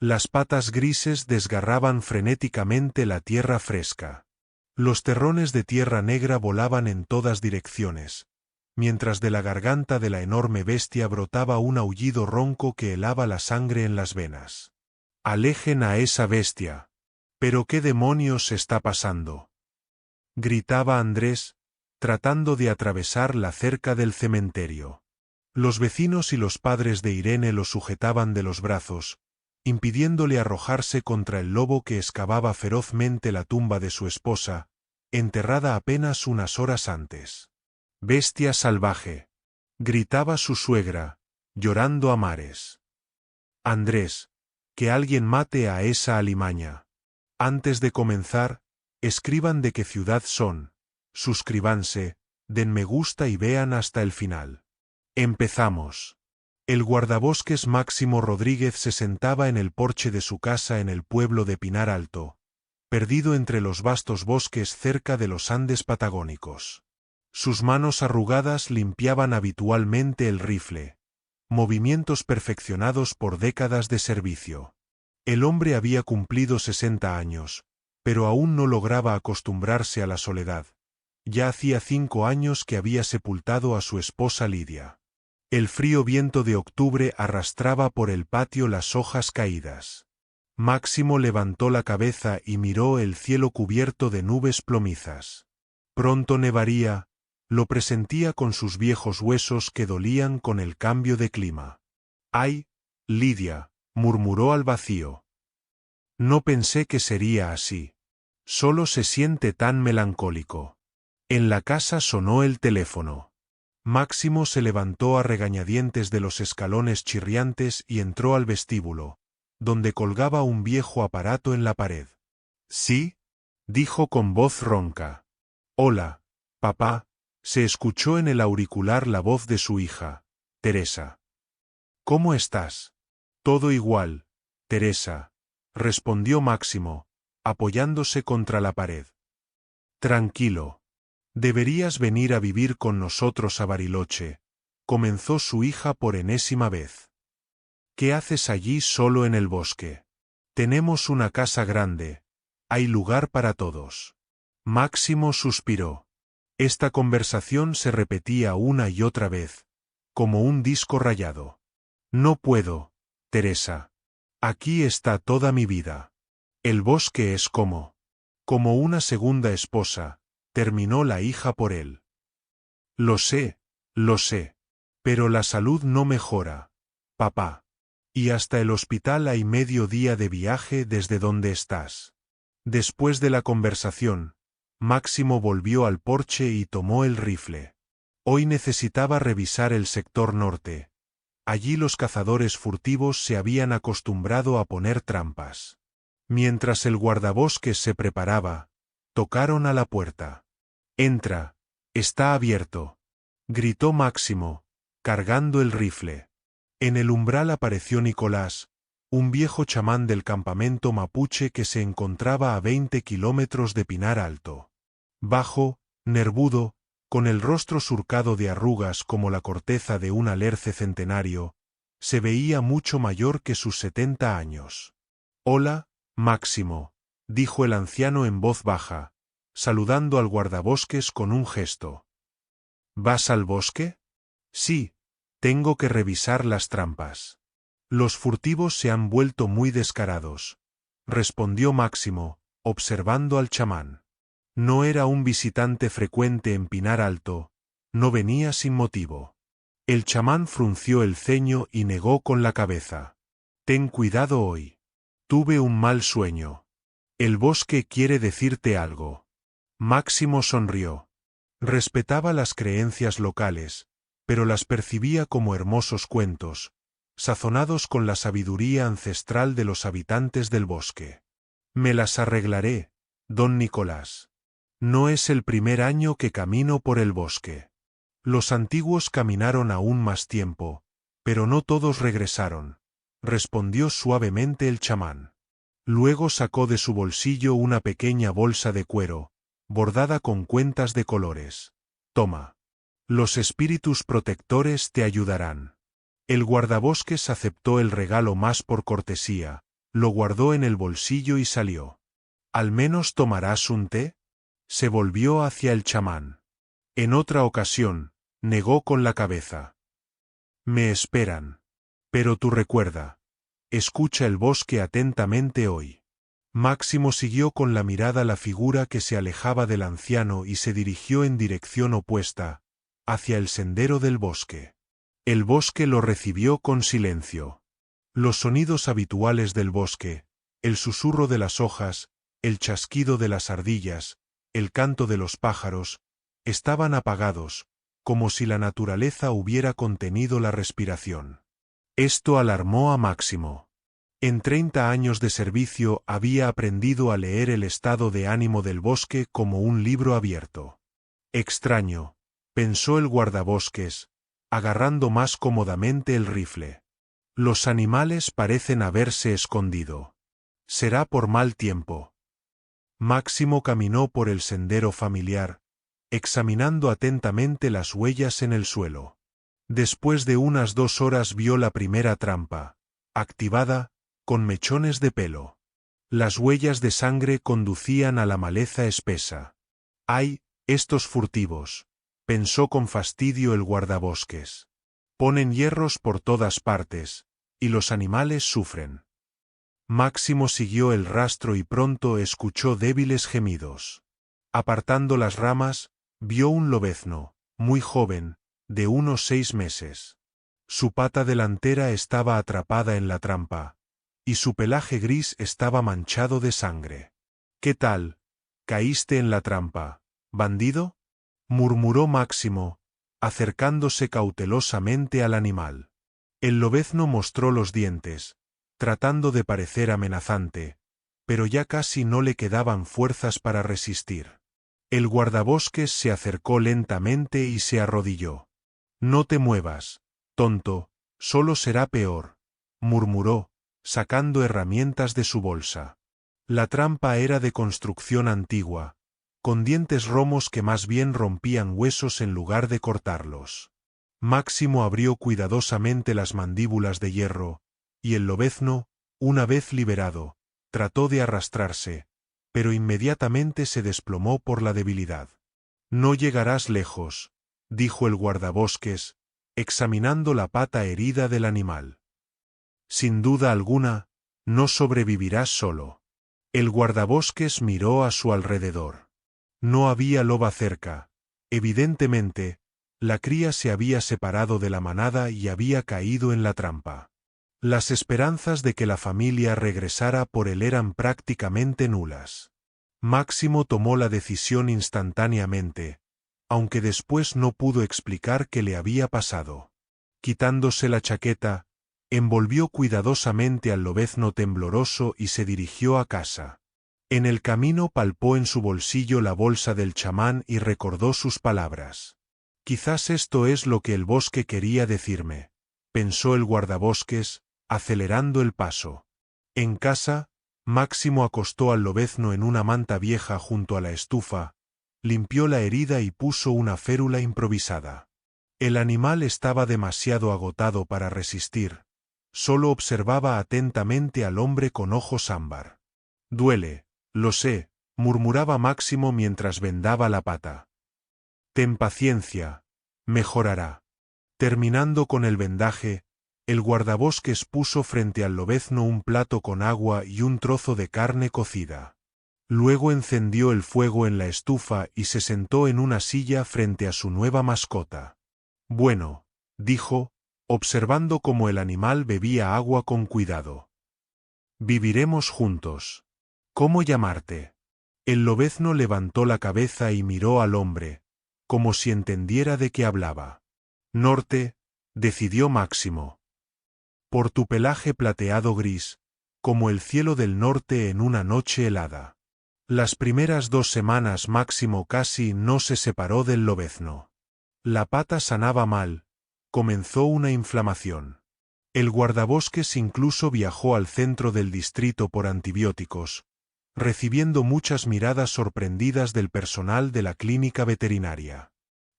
Las patas grises desgarraban frenéticamente la tierra fresca. Los terrones de tierra negra volaban en todas direcciones, mientras de la garganta de la enorme bestia brotaba un aullido ronco que helaba la sangre en las venas. «Alejen a esa bestia». «¿Pero qué demonios está pasando?», gritaba Andrés, tratando de atravesar la cerca del cementerio. Los vecinos y los padres de Irene lo sujetaban de los brazos, impidiéndole arrojarse contra el lobo que excavaba ferozmente la tumba de su esposa, enterrada apenas unas horas antes. «Bestia salvaje», gritaba su suegra, llorando a mares. «Andrés, que alguien mate a esa alimaña». Antes de comenzar, escriban de qué ciudad son, suscríbanse, den me gusta y vean hasta el final. Empezamos. El guardabosques Máximo Rodríguez se sentaba en el porche de su casa en el pueblo de Pinar Alto, perdido entre los vastos bosques cerca de los Andes patagónicos. Sus manos arrugadas limpiaban habitualmente el rifle, movimientos perfeccionados por décadas de servicio. El hombre había cumplido 60 años, pero aún no lograba acostumbrarse a la soledad. Ya hacía 5 años que había sepultado a su esposa Lidia. El frío viento de octubre arrastraba por el patio las hojas caídas. Máximo levantó la cabeza y miró el cielo cubierto de nubes plomizas. Pronto nevaría, lo presentía con sus viejos huesos que dolían con el cambio de clima. «Ay, Lidia», murmuró al vacío. «No pensé que sería así. Solo se siente tan melancólico». En la casa sonó el teléfono. Máximo se levantó a regañadientes de los escalones chirriantes y entró al vestíbulo, donde colgaba un viejo aparato en la pared. «¿Sí?», dijo con voz ronca. «Hola, papá», se escuchó en el auricular la voz de su hija, Teresa. «¿Cómo estás?». «Todo igual, Teresa», respondió Máximo, apoyándose contra la pared. «Tranquilo. Deberías venir a vivir con nosotros a Bariloche», comenzó su hija por enésima vez. «¿Qué haces allí solo en el bosque? Tenemos una casa grande, hay lugar para todos». Máximo suspiró. Esta conversación se repetía una y otra vez, como un disco rayado. «No puedo, Teresa. Aquí está toda mi vida. El bosque es como una segunda esposa», terminó la hija por él. Lo sé, pero la salud no mejora, papá. Y hasta el hospital hay medio día de viaje desde donde estás». Después de la conversación, Máximo volvió al porche y tomó el rifle. Hoy necesitaba revisar el sector norte. Allí los cazadores furtivos se habían acostumbrado a poner trampas. Mientras el guardabosques se preparaba, tocaron a la puerta. «Entra, está abierto», gritó Máximo, cargando el rifle. En el umbral apareció Nicolás, un viejo chamán del campamento mapuche que se encontraba a 20 kilómetros de Pinar Alto. Bajo, nervudo, con el rostro surcado de arrugas como la corteza de un alerce centenario, se veía mucho mayor que sus 70 años. «Hola, Máximo», dijo el anciano en voz baja, saludando al guardabosques con un gesto. «¿Vas al bosque?». «Sí, tengo que revisar las trampas. Los furtivos se han vuelto muy descarados», respondió Máximo, observando al chamán. No era un visitante frecuente en Pinar Alto, no venía sin motivo. El chamán frunció el ceño y negó con la cabeza. «Ten cuidado hoy. Tuve un mal sueño. El bosque quiere decirte algo». Máximo sonrió. Respetaba las creencias locales, pero las percibía como hermosos cuentos, sazonados con la sabiduría ancestral de los habitantes del bosque. «Me las arreglaré, don Nicolás. No es el primer año que camino por el bosque». Los antiguos caminaron aún más tiempo, pero no todos regresaron, respondió suavemente el chamán. Luego sacó de su bolsillo una pequeña bolsa de cuero, bordada con cuentas de colores. «Toma. Los espíritus protectores te ayudarán». El guardabosques aceptó el regalo más por cortesía, Lo guardó en el bolsillo y salió. ¿Al menos tomarás un té? Se volvió hacia el chamán. En otra ocasión, negó con la cabeza. Me esperan. Pero tú recuerda. Escucha el bosque atentamente hoy. Máximo siguió con la mirada la figura que se alejaba del anciano y se dirigió en dirección opuesta, hacia el sendero del bosque. El bosque lo recibió con silencio. Los sonidos habituales del bosque, el susurro de las hojas, el chasquido de las ardillas, el canto de los pájaros, estaban apagados, como si la naturaleza hubiera contenido la respiración. Esto alarmó a Máximo. En 30 años de servicio había aprendido a leer el estado de ánimo del bosque como un libro abierto. Extraño, pensó el guardabosques, agarrando más cómodamente el rifle. Los animales parecen haberse escondido. Será por mal tiempo. Máximo caminó por el sendero familiar, examinando atentamente las huellas en el suelo. Después de unas 2 horas vio la primera trampa, activada, con mechones de pelo. Las huellas de sangre conducían a la maleza espesa. ¡Ay, estos furtivos!, pensó con fastidio el guardabosques. Ponen hierros por todas partes, y los animales sufren. Máximo siguió el rastro y pronto escuchó débiles gemidos. Apartando las ramas, vio un lobezno, muy joven, de unos 6 meses. Su pata delantera estaba atrapada en la trampa, y su pelaje gris estaba manchado de sangre. ¿Qué tal? ¿Caíste en la trampa, bandido?, murmuró Máximo, acercándose cautelosamente al animal. El lobezno mostró los dientes, tratando de parecer amenazante, pero ya casi no le quedaban fuerzas para resistir. El guardabosques se acercó lentamente y se arrodilló. No te muevas, tonto, solo será peor, murmuró, sacando herramientas de su bolsa. La trampa era de construcción antigua, con dientes romos que más bien rompían huesos en lugar de cortarlos. Máximo abrió cuidadosamente las mandíbulas de hierro, y el lobezno, una vez liberado, trató de arrastrarse, pero inmediatamente se desplomó por la debilidad. No llegarás lejos, dijo el guardabosques, examinando la pata herida del animal. Sin duda alguna, no sobrevivirás solo. El guardabosques miró a su alrededor. No había loba cerca. Evidentemente, la cría se había separado de la manada y había caído en la trampa. Las esperanzas de que la familia regresara por él eran prácticamente nulas. Máximo tomó la decisión instantáneamente, aunque después no pudo explicar qué le había pasado. Quitándose la chaqueta, envolvió cuidadosamente al lobezno tembloroso y se dirigió a casa. En el camino palpó en su bolsillo la bolsa del chamán y recordó sus palabras. Quizás esto es lo que el bosque quería decirme, pensó el guardabosques, acelerando el paso. En casa, Máximo acostó al lobezno en una manta vieja junto a la estufa, limpió la herida y puso una férula improvisada. El animal estaba demasiado agotado para resistir. Solo observaba atentamente al hombre con ojos ámbar. Duele, lo sé, murmuraba Máximo mientras vendaba la pata. Ten paciencia, mejorará. Terminando con el vendaje, el guardabosques puso frente al lobezno un plato con agua y un trozo de carne cocida. Luego encendió el fuego en la estufa y se sentó en una silla frente a su nueva mascota. Bueno, dijo, observando cómo el animal bebía agua con cuidado. Viviremos juntos. ¿Cómo llamarte? El lobezno levantó la cabeza y miró al hombre, como si entendiera de qué hablaba. Norte, decidió Máximo. Por tu pelaje plateado gris, como el cielo del norte en una noche helada. Las primeras 2 semanas Máximo casi no se separó del lobezno. La pata sanaba mal, comenzó una inflamación. El guardabosques incluso viajó al centro del distrito por antibióticos, recibiendo muchas miradas sorprendidas del personal de la clínica veterinaria.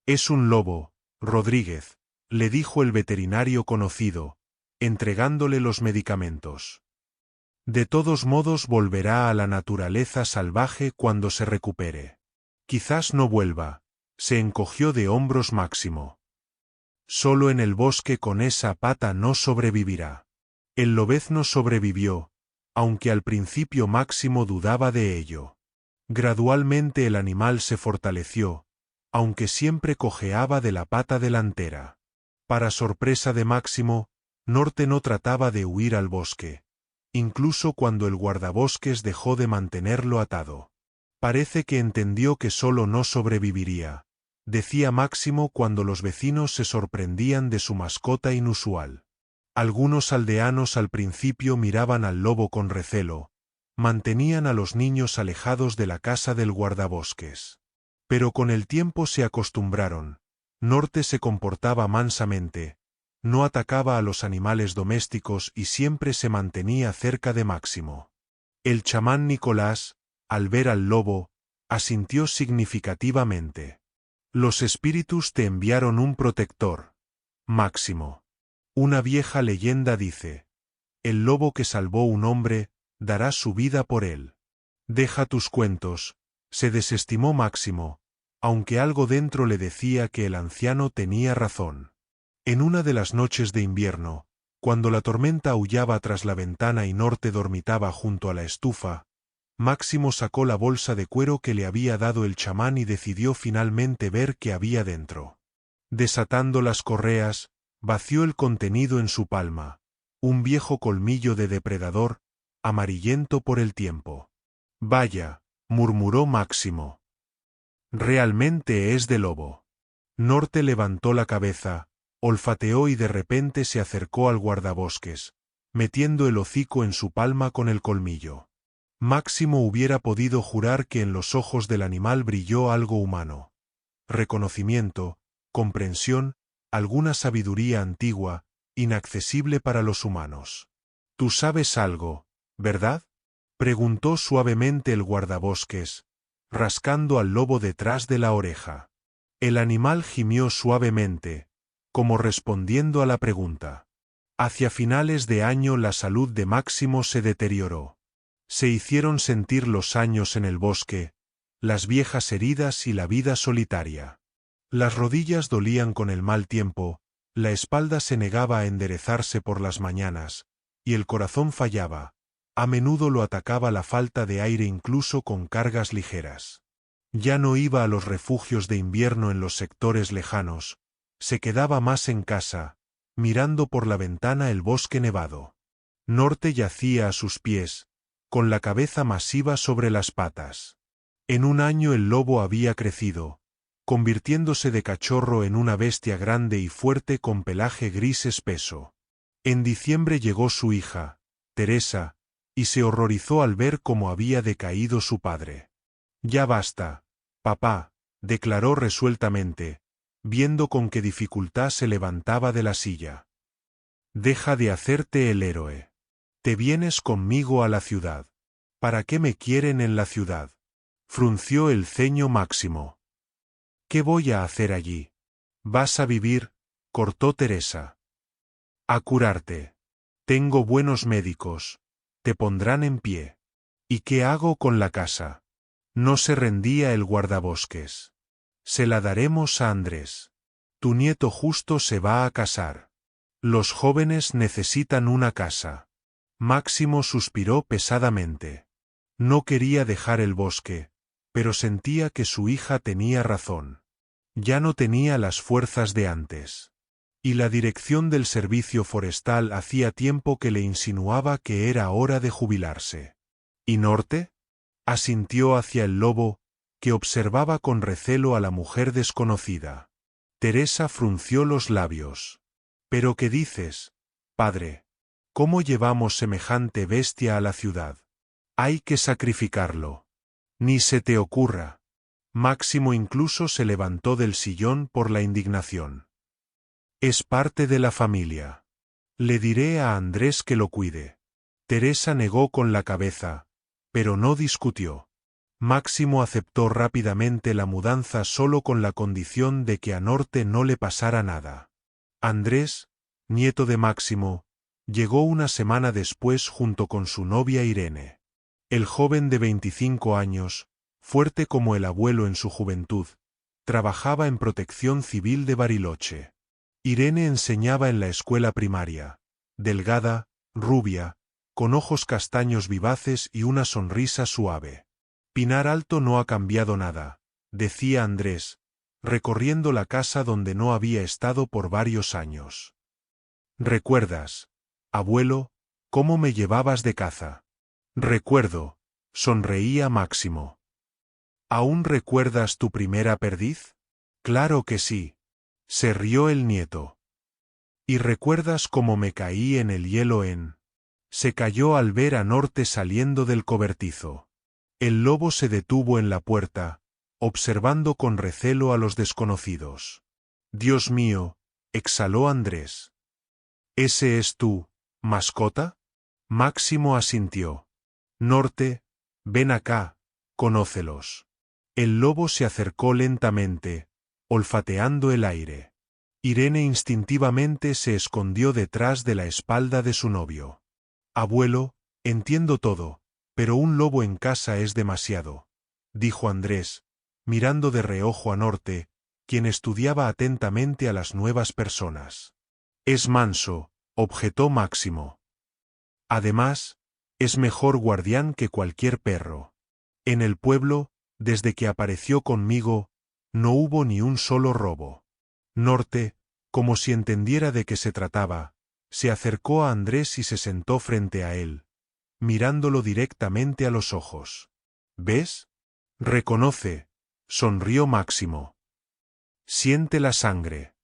Es un lobo, Rodríguez, le dijo el veterinario conocido, entregándole los medicamentos. De todos modos volverá a la naturaleza salvaje cuando se recupere. Quizás no vuelva. Se encogió de hombros Máximo. Solo en el bosque con esa pata no sobrevivirá. El lobezno sobrevivió, aunque al principio Máximo dudaba de ello. Gradualmente el animal se fortaleció, aunque siempre cojeaba de la pata delantera. Para sorpresa de Máximo, Norte no trataba de huir al bosque, incluso cuando el guardabosques dejó de mantenerlo atado. Parece que entendió que solo no sobreviviría, decía Máximo cuando los vecinos se sorprendían de su mascota inusual. Algunos aldeanos al principio miraban al lobo con recelo, mantenían a los niños alejados de la casa del guardabosques. Pero con el tiempo se acostumbraron. Norte se comportaba mansamente, no atacaba a los animales domésticos y siempre se mantenía cerca de Máximo. El chamán Nicolás, al ver al lobo, asintió significativamente. Los espíritus te enviaron un protector, Máximo. Una vieja leyenda dice: el lobo que salvó un hombre, dará su vida por él. Deja tus cuentos, se desestimó Máximo, aunque algo dentro le decía que el anciano tenía razón. En una de las noches de invierno, cuando la tormenta aullaba tras la ventana y Norte dormitaba junto a la estufa, Máximo sacó la bolsa de cuero que le había dado el chamán y decidió finalmente ver qué había dentro. Desatando las correas, vació el contenido en su palma, un viejo colmillo de depredador, amarillento por el tiempo. Vaya, murmuró Máximo. Realmente es de lobo. Norte levantó la cabeza, olfateó y de repente se acercó al guardabosques, metiendo el hocico en su palma con el colmillo. Máximo hubiera podido jurar que en los ojos del animal brilló algo humano. Reconocimiento, comprensión, alguna sabiduría antigua, inaccesible para los humanos. «Tú sabes algo, ¿verdad?», preguntó suavemente el guardabosques, rascando al lobo detrás de la oreja. El animal gimió suavemente, como respondiendo a la pregunta. Hacia finales de año la salud de Máximo se deterioró. Se hicieron sentir los años en el bosque, las viejas heridas y la vida solitaria. Las rodillas dolían con el mal tiempo, la espalda se negaba a enderezarse por las mañanas, y el corazón fallaba. A menudo lo atacaba la falta de aire incluso con cargas ligeras. Ya no iba a los refugios de invierno en los sectores lejanos, se quedaba más en casa, mirando por la ventana el bosque nevado. Norte yacía a sus pies, con la cabeza masiva sobre las patas. En un año el lobo había crecido, convirtiéndose de cachorro en una bestia grande y fuerte con pelaje gris espeso. En diciembre llegó su hija, Teresa, y se horrorizó al ver cómo había decaído su padre. «Ya basta, papá», declaró resueltamente, viendo con qué dificultad se levantaba de la silla. «Deja de hacerte el héroe. Te vienes conmigo a la ciudad». «¿Para qué me quieren en la ciudad?», frunció el ceño Máximo. «¿Qué voy a hacer allí?». «Vas a vivir», cortó Teresa. «A curarte. Tengo buenos médicos. Te pondrán en pie». «¿Y qué hago con la casa?». No se rendía el guardabosques. «Se la daremos a Andrés. Tu nieto justo se va a casar. Los jóvenes necesitan una casa». Máximo suspiró pesadamente. No quería dejar el bosque, pero sentía que su hija tenía razón. Ya no tenía las fuerzas de antes. Y la dirección del servicio forestal hacía tiempo que le insinuaba que era hora de jubilarse. «¿Y Norte?», asintió hacia el lobo, que observaba con recelo a la mujer desconocida. Teresa frunció los labios. «¿Pero qué dices, padre? ¿Cómo llevamos semejante bestia a la ciudad? Hay que sacrificarlo. Ni se te ocurra». Máximo incluso se levantó del sillón por la indignación. «Es parte de la familia. Le diré a Andrés que lo cuide». Teresa negó con la cabeza, pero no discutió. Máximo aceptó rápidamente la mudanza solo con la condición de que a Norte no le pasara nada. Andrés, nieto de Máximo, Llegó una semana después junto con su novia Irene. El joven de 25 años, fuerte como el abuelo en su juventud, trabajaba en Protección Civil de Bariloche. Irene enseñaba en la escuela primaria, delgada, rubia, con ojos castaños vivaces y una sonrisa suave. Pinar Alto no ha cambiado nada, decía Andrés, recorriendo la casa donde no había estado por varios años. ¿Recuerdas, abuelo, cómo me llevabas de caza? Recuerdo, sonreía Máximo. ¿Aún recuerdas tu primera perdiz? Claro que sí, se rió el nieto. ¿Y recuerdas cómo me caí en el hielo en? Se cayó al ver a Norte saliendo del cobertizo. El lobo se detuvo en la puerta, observando con recelo a los desconocidos. Dios mío, exhaló Andrés. ¿Ese es tu mascota? Máximo asintió. Norte, ven acá, conócelos. El lobo se acercó lentamente, olfateando el aire. Irene instintivamente se escondió detrás de la espalda de su novio. Abuelo, entiendo todo, pero un lobo en casa es demasiado, dijo Andrés, mirando de reojo a Norte, quien estudiaba atentamente a las nuevas personas. Es manso, objetó Máximo. Además, es mejor guardián que cualquier perro. En el pueblo, desde que apareció conmigo, no hubo ni un solo robo. Norte, como si entendiera de qué se trataba, se acercó a Andrés y se sentó frente a él, mirándolo directamente a los ojos. ¿Ves? Reconoce, sonrió Máximo. Siente la sangre.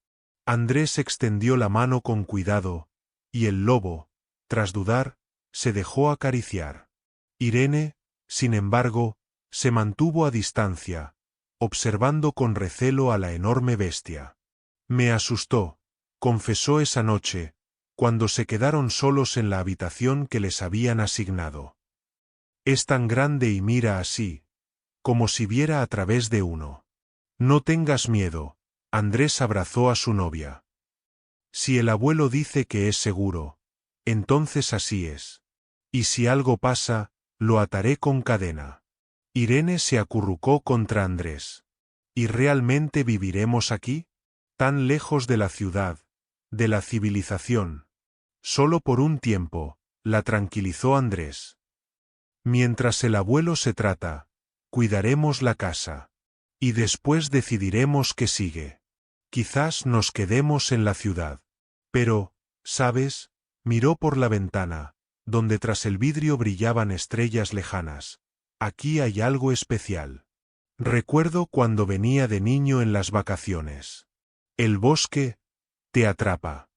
Andrés extendió la mano con cuidado, y el lobo, tras dudar, se dejó acariciar. Irene, sin embargo, se mantuvo a distancia, observando con recelo a la enorme bestia. Me asustó, confesó esa noche, cuando se quedaron solos en la habitación que les habían asignado. Es tan grande y mira así, como si viera a través de uno. No tengas miedo, Andrés abrazó a su novia. Si el abuelo dice que es seguro, entonces así es. Y si algo pasa, lo ataré con cadena. Irene se acurrucó contra Andrés. ¿Y realmente viviremos aquí? Tan lejos de la ciudad, de la civilización. Solo por un tiempo, la tranquilizó Andrés. Mientras el abuelo se trata, cuidaremos la casa. Y después decidiremos qué sigue. Quizás nos quedemos en la ciudad. Pero, ¿sabes? Miró por la ventana, donde tras el vidrio brillaban estrellas lejanas. Aquí hay algo especial. Recuerdo cuando venía de niño en las vacaciones. El bosque te atrapa.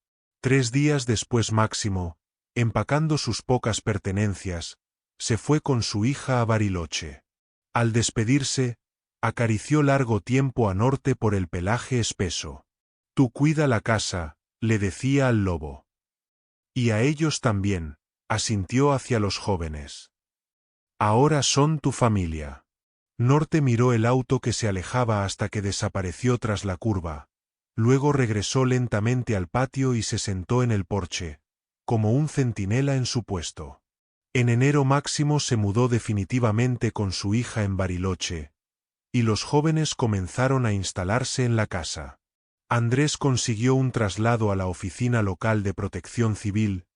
3 días después Máximo, empacando sus pocas pertenencias, se fue con su hija a Bariloche. Al despedirse, acarició largo tiempo a Norte por el pelaje espeso. Tú cuida la casa, le decía al lobo. Y a ellos también, asintió hacia los jóvenes. Ahora son tu familia. Norte miró el auto que se alejaba hasta que desapareció tras la curva. Luego regresó lentamente al patio y se sentó en el porche, como un centinela en su puesto. En enero Máximo se mudó definitivamente con su hija en Bariloche, y los jóvenes comenzaron a instalarse en la casa. Andrés consiguió un traslado a la oficina local de Protección Civil,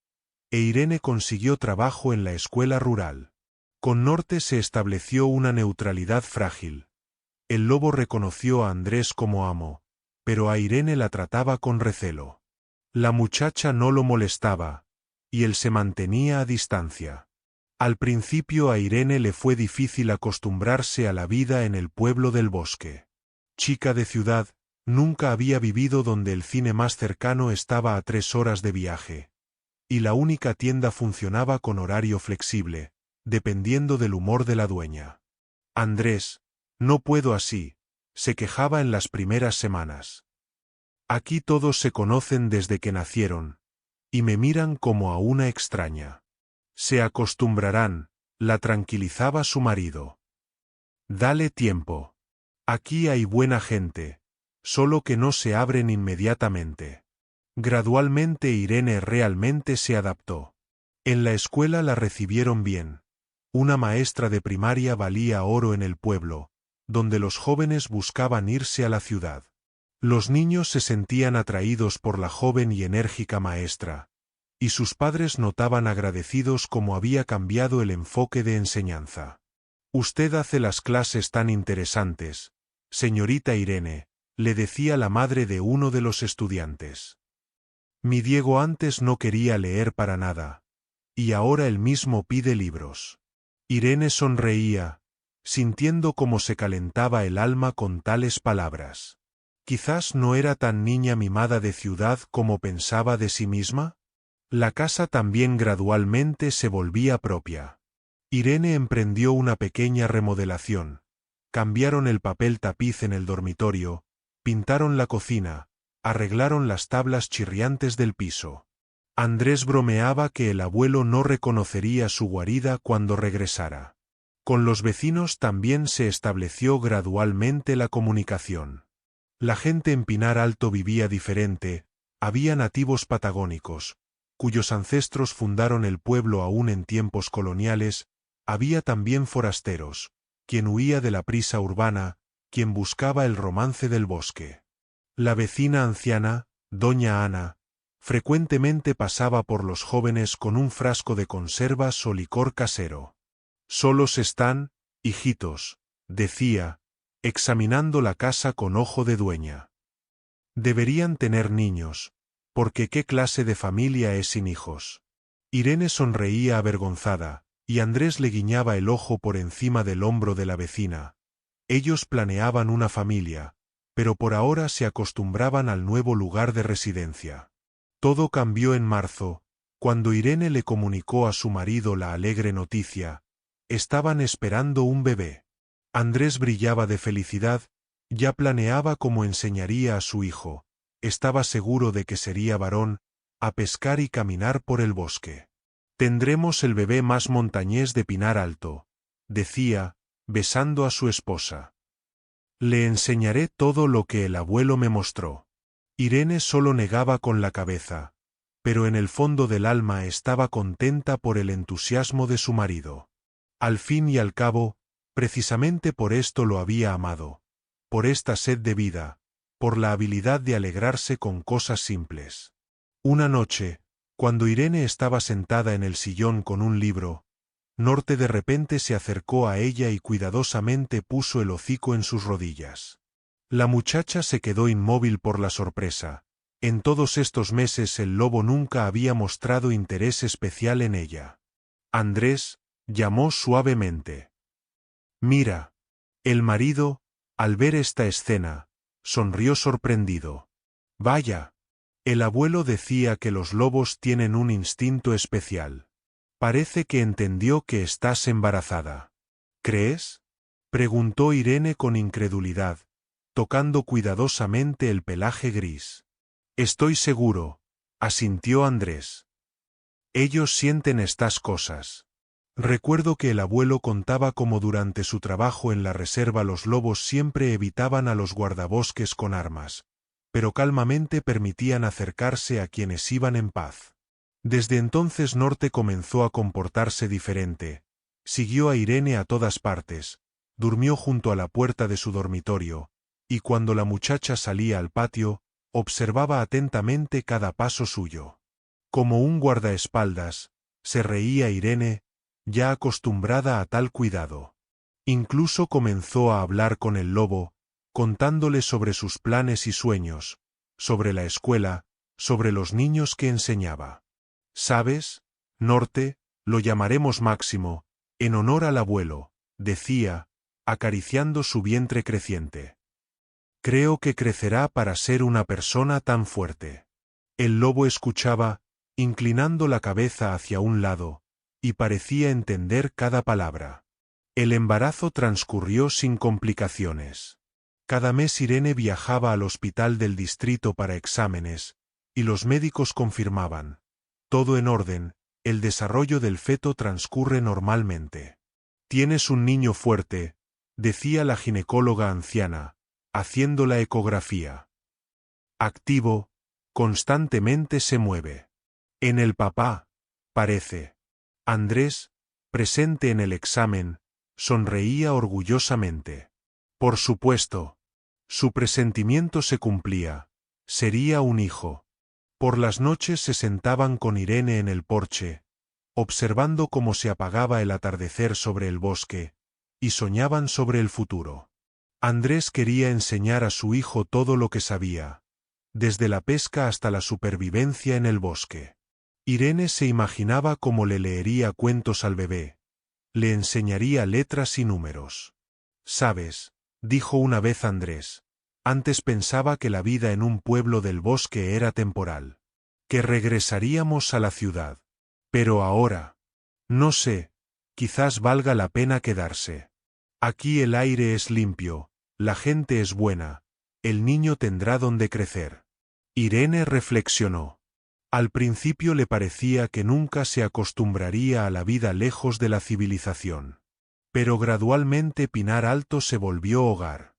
e Irene consiguió trabajo en la escuela rural. Con Norte se estableció una neutralidad frágil. El lobo reconoció a Andrés como amo, pero a Irene la trataba con recelo. La muchacha no lo molestaba, y él se mantenía a distancia. Al principio a Irene le fue difícil acostumbrarse a la vida en el pueblo del bosque. Chica de ciudad, nunca había vivido donde el cine más cercano estaba a 3 horas de viaje, y la única tienda funcionaba con horario flexible, dependiendo del humor de la dueña. Andrés, no puedo así, se quejaba en las primeras semanas. Aquí todos se conocen desde que nacieron, y me miran como a una extraña. Se acostumbrarán, la tranquilizaba su marido. Dale tiempo. Aquí hay buena gente, solo que no se abren inmediatamente. Gradualmente Irene realmente se adaptó. En la escuela la recibieron bien. Una maestra de primaria valía oro en el pueblo, donde los jóvenes buscaban irse a la ciudad. Los niños se sentían atraídos por la joven y enérgica maestra, y sus padres notaban agradecidos cómo había cambiado el enfoque de enseñanza. «Usted hace las clases tan interesantes, señorita Irene», le decía la madre de uno de los estudiantes. «Mi Diego antes no quería leer para nada, y ahora él mismo pide libros». Irene sonreía, sintiendo cómo se calentaba el alma con tales palabras. Quizás no era tan niña mimada de ciudad como pensaba de sí misma. La casa también gradualmente se volvía propia. Irene emprendió una pequeña remodelación. Cambiaron el papel tapiz en el dormitorio, pintaron la cocina, arreglaron las tablas chirriantes del piso. Andrés bromeaba que el abuelo no reconocería su guarida cuando regresara. Con los vecinos también se estableció gradualmente la comunicación. La gente en Pinar Alto vivía diferente, había nativos patagónicos, cuyos ancestros fundaron el pueblo aún en tiempos coloniales, había también forasteros, quien huía de la prisa urbana, quien buscaba el romance del bosque. La vecina anciana, doña Ana, frecuentemente pasaba por los jóvenes con un frasco de conservas o licor casero. «Solos están, hijitos», decía, examinando la casa con ojo de dueña. «Deberían tener niños, porque ¿qué clase de familia es sin hijos?». Irene sonreía avergonzada, y Andrés le guiñaba el ojo por encima del hombro de la vecina. Ellos planeaban una familia, pero por ahora se acostumbraban al nuevo lugar de residencia. Todo cambió en marzo, cuando Irene le comunicó a su marido la alegre noticia. Estaban esperando un bebé. Andrés brillaba de felicidad, ya planeaba cómo enseñaría a su hijo, estaba seguro de que sería varón, a pescar y caminar por el bosque. «Tendremos el bebé más montañés de Pinar Alto», decía, besando a su esposa. «Le enseñaré todo lo que el abuelo me mostró». Irene solo negaba con la cabeza, pero en el fondo del alma estaba contenta por el entusiasmo de su marido. Al fin y al cabo, precisamente por esto lo había amado, por esta sed de vida, por la habilidad de alegrarse con cosas simples. Una noche, cuando Irene estaba sentada en el sillón con un libro, Norte de repente se acercó a ella y cuidadosamente puso el hocico en sus rodillas. La muchacha se quedó inmóvil por la sorpresa. En todos estos meses el lobo nunca había mostrado interés especial en ella. «Andrés», llamó suavemente. «Mira». El marido, al ver esta escena, sonrió sorprendido. «Vaya». El abuelo decía que los lobos tienen un instinto especial. «Parece que entendió que estás embarazada». «¿Crees?», preguntó Irene con incredulidad, tocando cuidadosamente el pelaje gris. «Estoy seguro», asintió Andrés. «Ellos sienten estas cosas». Recuerdo que el abuelo contaba cómo durante su trabajo en la reserva los lobos siempre evitaban a los guardabosques con armas, pero calmamente permitían acercarse a quienes iban en paz. Desde entonces Norte comenzó a comportarse diferente, siguió a Irene a todas partes, durmió junto a la puerta de su dormitorio, y cuando la muchacha salía al patio, observaba atentamente cada paso suyo. Como un guardaespaldas, se reía Irene, ya acostumbrada a tal cuidado. Incluso comenzó a hablar con el lobo, contándole sobre sus planes y sueños, sobre la escuela, sobre los niños que enseñaba. «¿Sabes, Norte? Lo llamaremos Máximo, en honor al abuelo», decía, acariciando su vientre creciente. «Creo que crecerá para ser una persona tan fuerte». El lobo escuchaba, inclinando la cabeza hacia un lado, y parecía entender cada palabra. El embarazo transcurrió sin complicaciones. Cada mes Irene viajaba al hospital del distrito para exámenes, y los médicos confirmaban: todo en orden, el desarrollo del feto transcurre normalmente. «Tienes un niño fuerte», decía la ginecóloga anciana, haciendo la ecografía. «Activo, Constantemente se mueve. En el papá, parece. Andrés, presente en el examen, sonreía orgullosamente. Por supuesto. Su presentimiento se cumplía. Sería un hijo. Por las noches se sentaban con Irene en el porche, observando cómo se apagaba el atardecer sobre el bosque, y soñaban sobre el futuro. Andrés quería enseñar a su hijo todo lo que sabía, desde la pesca hasta la supervivencia en el bosque. Irene se imaginaba cómo le leería cuentos al bebé, le enseñaría letras y números. «Sabes», dijo una vez Andrés, «antes pensaba que la vida en un pueblo del bosque era temporal, que regresaríamos a la ciudad. Pero ahora, no sé, quizás valga la pena quedarse. Aquí el aire es limpio, la gente es buena, el niño tendrá donde crecer». Irene reflexionó. Al principio le parecía que nunca se acostumbraría a la vida lejos de la civilización. Pero gradualmente Pinar Alto se volvió hogar.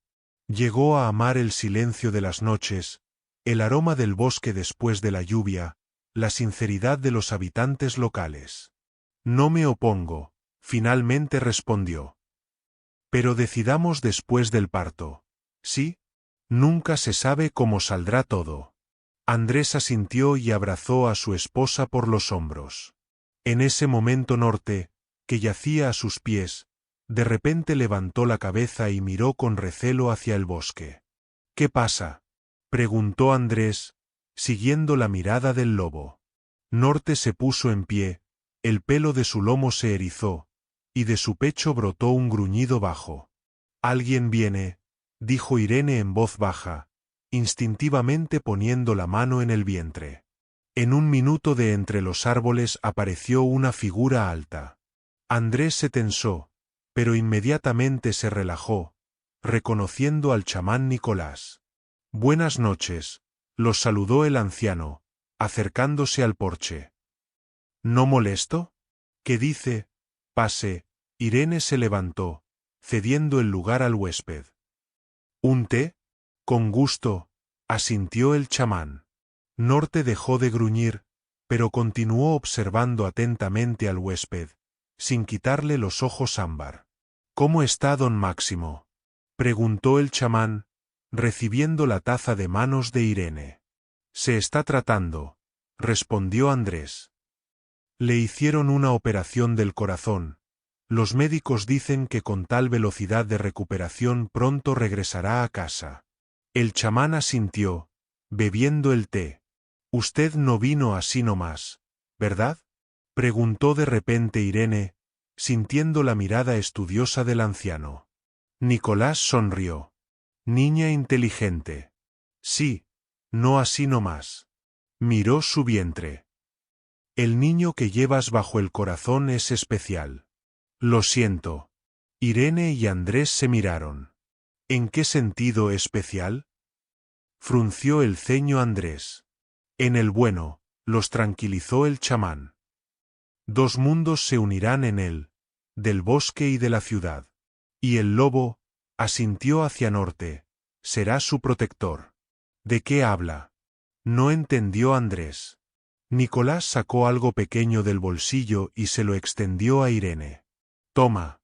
Llegó a amar el silencio de las noches, el aroma del bosque después de la lluvia, la sinceridad de los habitantes locales. «No me opongo», finalmente respondió. «Pero decidamos después del parto. ¿Sí? Nunca se sabe cómo saldrá todo». Andrés asintió y abrazó a su esposa por los hombros. En ese momento Norte, que yacía a sus pies, de repente levantó la cabeza y miró con recelo hacia el bosque. «¿Qué pasa?», preguntó Andrés, siguiendo la mirada del lobo. Norte se puso en pie, el pelo de su lomo se erizó, y de su pecho brotó un gruñido bajo. «Alguien viene», dijo Irene en voz baja, instintivamente poniendo la mano en el vientre. En un minuto de entre los árboles apareció una figura alta. Andrés se tensó, pero inmediatamente se relajó, reconociendo al chamán Nicolás. «Buenas noches», los saludó el anciano, acercándose al porche. «¿No molesto?». «¿Qué dice?». «Pase». Irene se levantó, cediendo el lugar al huésped. «¿Un té?». «Con gusto», asintió el chamán. Norte dejó de gruñir, pero continuó observando atentamente al huésped, sin quitarle los ojos ámbar. «¿Cómo está don Máximo?», preguntó el chamán, recibiendo la taza de manos de Irene. «Se está tratando», respondió Andrés. «Le hicieron una operación del corazón. Los médicos dicen que con tal velocidad de recuperación pronto regresará a casa». El chamán asintió, bebiendo el té. «Usted no vino así nomás, ¿verdad?», preguntó de repente Irene, sintiendo la mirada estudiosa del anciano. Nicolás sonrió. «Niña inteligente». «Sí, no así nomás». Miró su vientre. «El niño que llevas bajo el corazón es especial». «Lo siento». Irene y Andrés se miraron. «¿En qué sentido especial?». Frunció el ceño Andrés. «En el bueno», los tranquilizó el chamán. «Dos mundos se unirán en él, del bosque y de la ciudad. Y el lobo», asintió hacia Norte, «será su protector». «¿De qué habla?». No entendió Andrés. Nicolás sacó algo pequeño del bolsillo y se lo extendió a Irene. «Toma.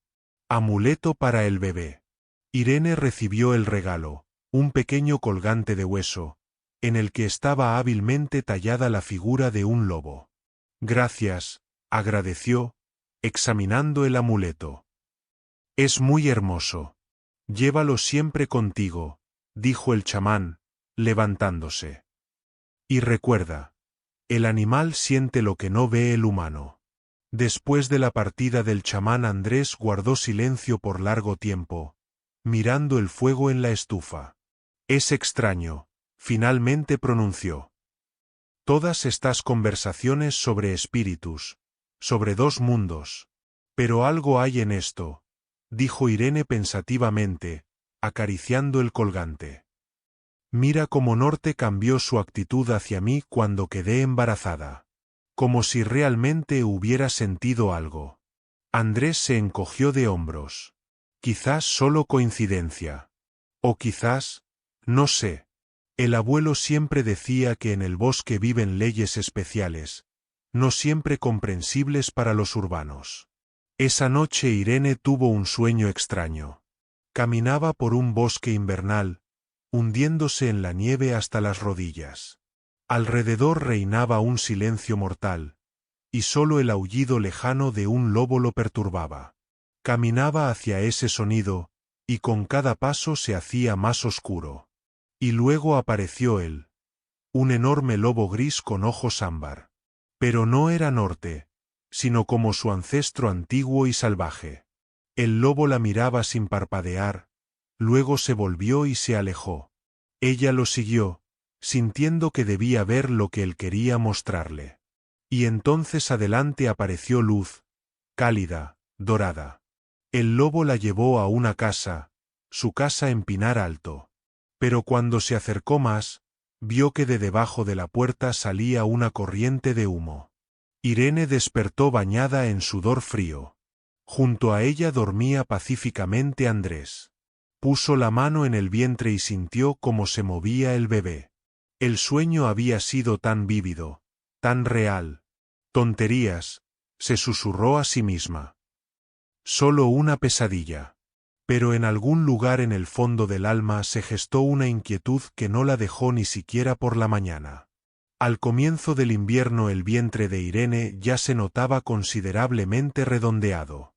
Amuleto para el bebé». Irene recibió el regalo, un pequeño colgante de hueso, en el que estaba hábilmente tallada la figura de un lobo. «Gracias», agradeció, examinando el amuleto. «Es muy hermoso. Llévalo siempre contigo», dijo el chamán, levantándose. «Y recuerda, el animal siente lo que no ve el humano». Después de la partida del chamán Andrés guardó silencio por largo tiempo, mirando el fuego en la estufa. «Es extraño», finalmente pronunció. «Todas estas conversaciones sobre espíritus, sobre dos mundos. Pero algo hay en esto», dijo Irene pensativamente, acariciando el colgante. «Mira cómo Norte cambió su actitud hacia mí cuando quedé embarazada. Como si realmente hubiera sentido algo». Andrés se encogió de hombros. «Quizás solo coincidencia. O quizás, no sé». El abuelo siempre decía que en el bosque viven leyes especiales, no siempre comprensibles para los urbanos. Esa noche Irene tuvo un sueño extraño. Caminaba por un bosque invernal, hundiéndose en la nieve hasta las rodillas. Alrededor reinaba un silencio mortal, y solo el aullido lejano de un lobo lo perturbaba. Caminaba hacia ese sonido, y con cada paso se hacía más oscuro. Y luego apareció él, un enorme lobo gris con ojos ámbar. Pero no era Norte, sino como su ancestro antiguo y salvaje. El lobo la miraba sin parpadear, luego se volvió y se alejó. Ella lo siguió, sintiendo que debía ver lo que él quería mostrarle. Y entonces adelante apareció luz, cálida, dorada. El lobo la llevó a una casa, su casa en Pinar Alto. Pero cuando se acercó más, vio que de debajo de la puerta salía una corriente de humo. Irene despertó bañada en sudor frío. Junto a ella dormía pacíficamente Andrés. Puso la mano en el vientre y sintió cómo se movía el bebé. El sueño había sido tan vívido, tan real. Tonterías, se susurró a sí misma. Solo una pesadilla. Pero en algún lugar en el fondo del alma se gestó una inquietud que no la dejó ni siquiera por la mañana. Al comienzo del invierno el vientre de Irene ya se notaba considerablemente redondeado.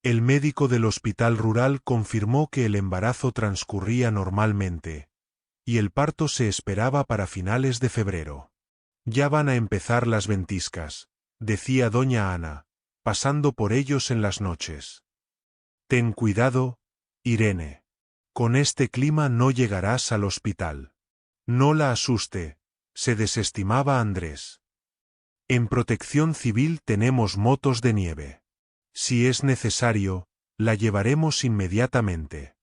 El médico del hospital rural confirmó que el embarazo transcurría normalmente, y el parto se esperaba para finales de febrero. Ya van a empezar las ventiscas, decía doña Ana, pasando por ellos en las noches. Ten cuidado, Irene. Con este clima no llegarás al hospital. No la asuste, se desestimaba Andrés. En Protección Civil tenemos motos de nieve. Si es necesario, la llevaremos inmediatamente.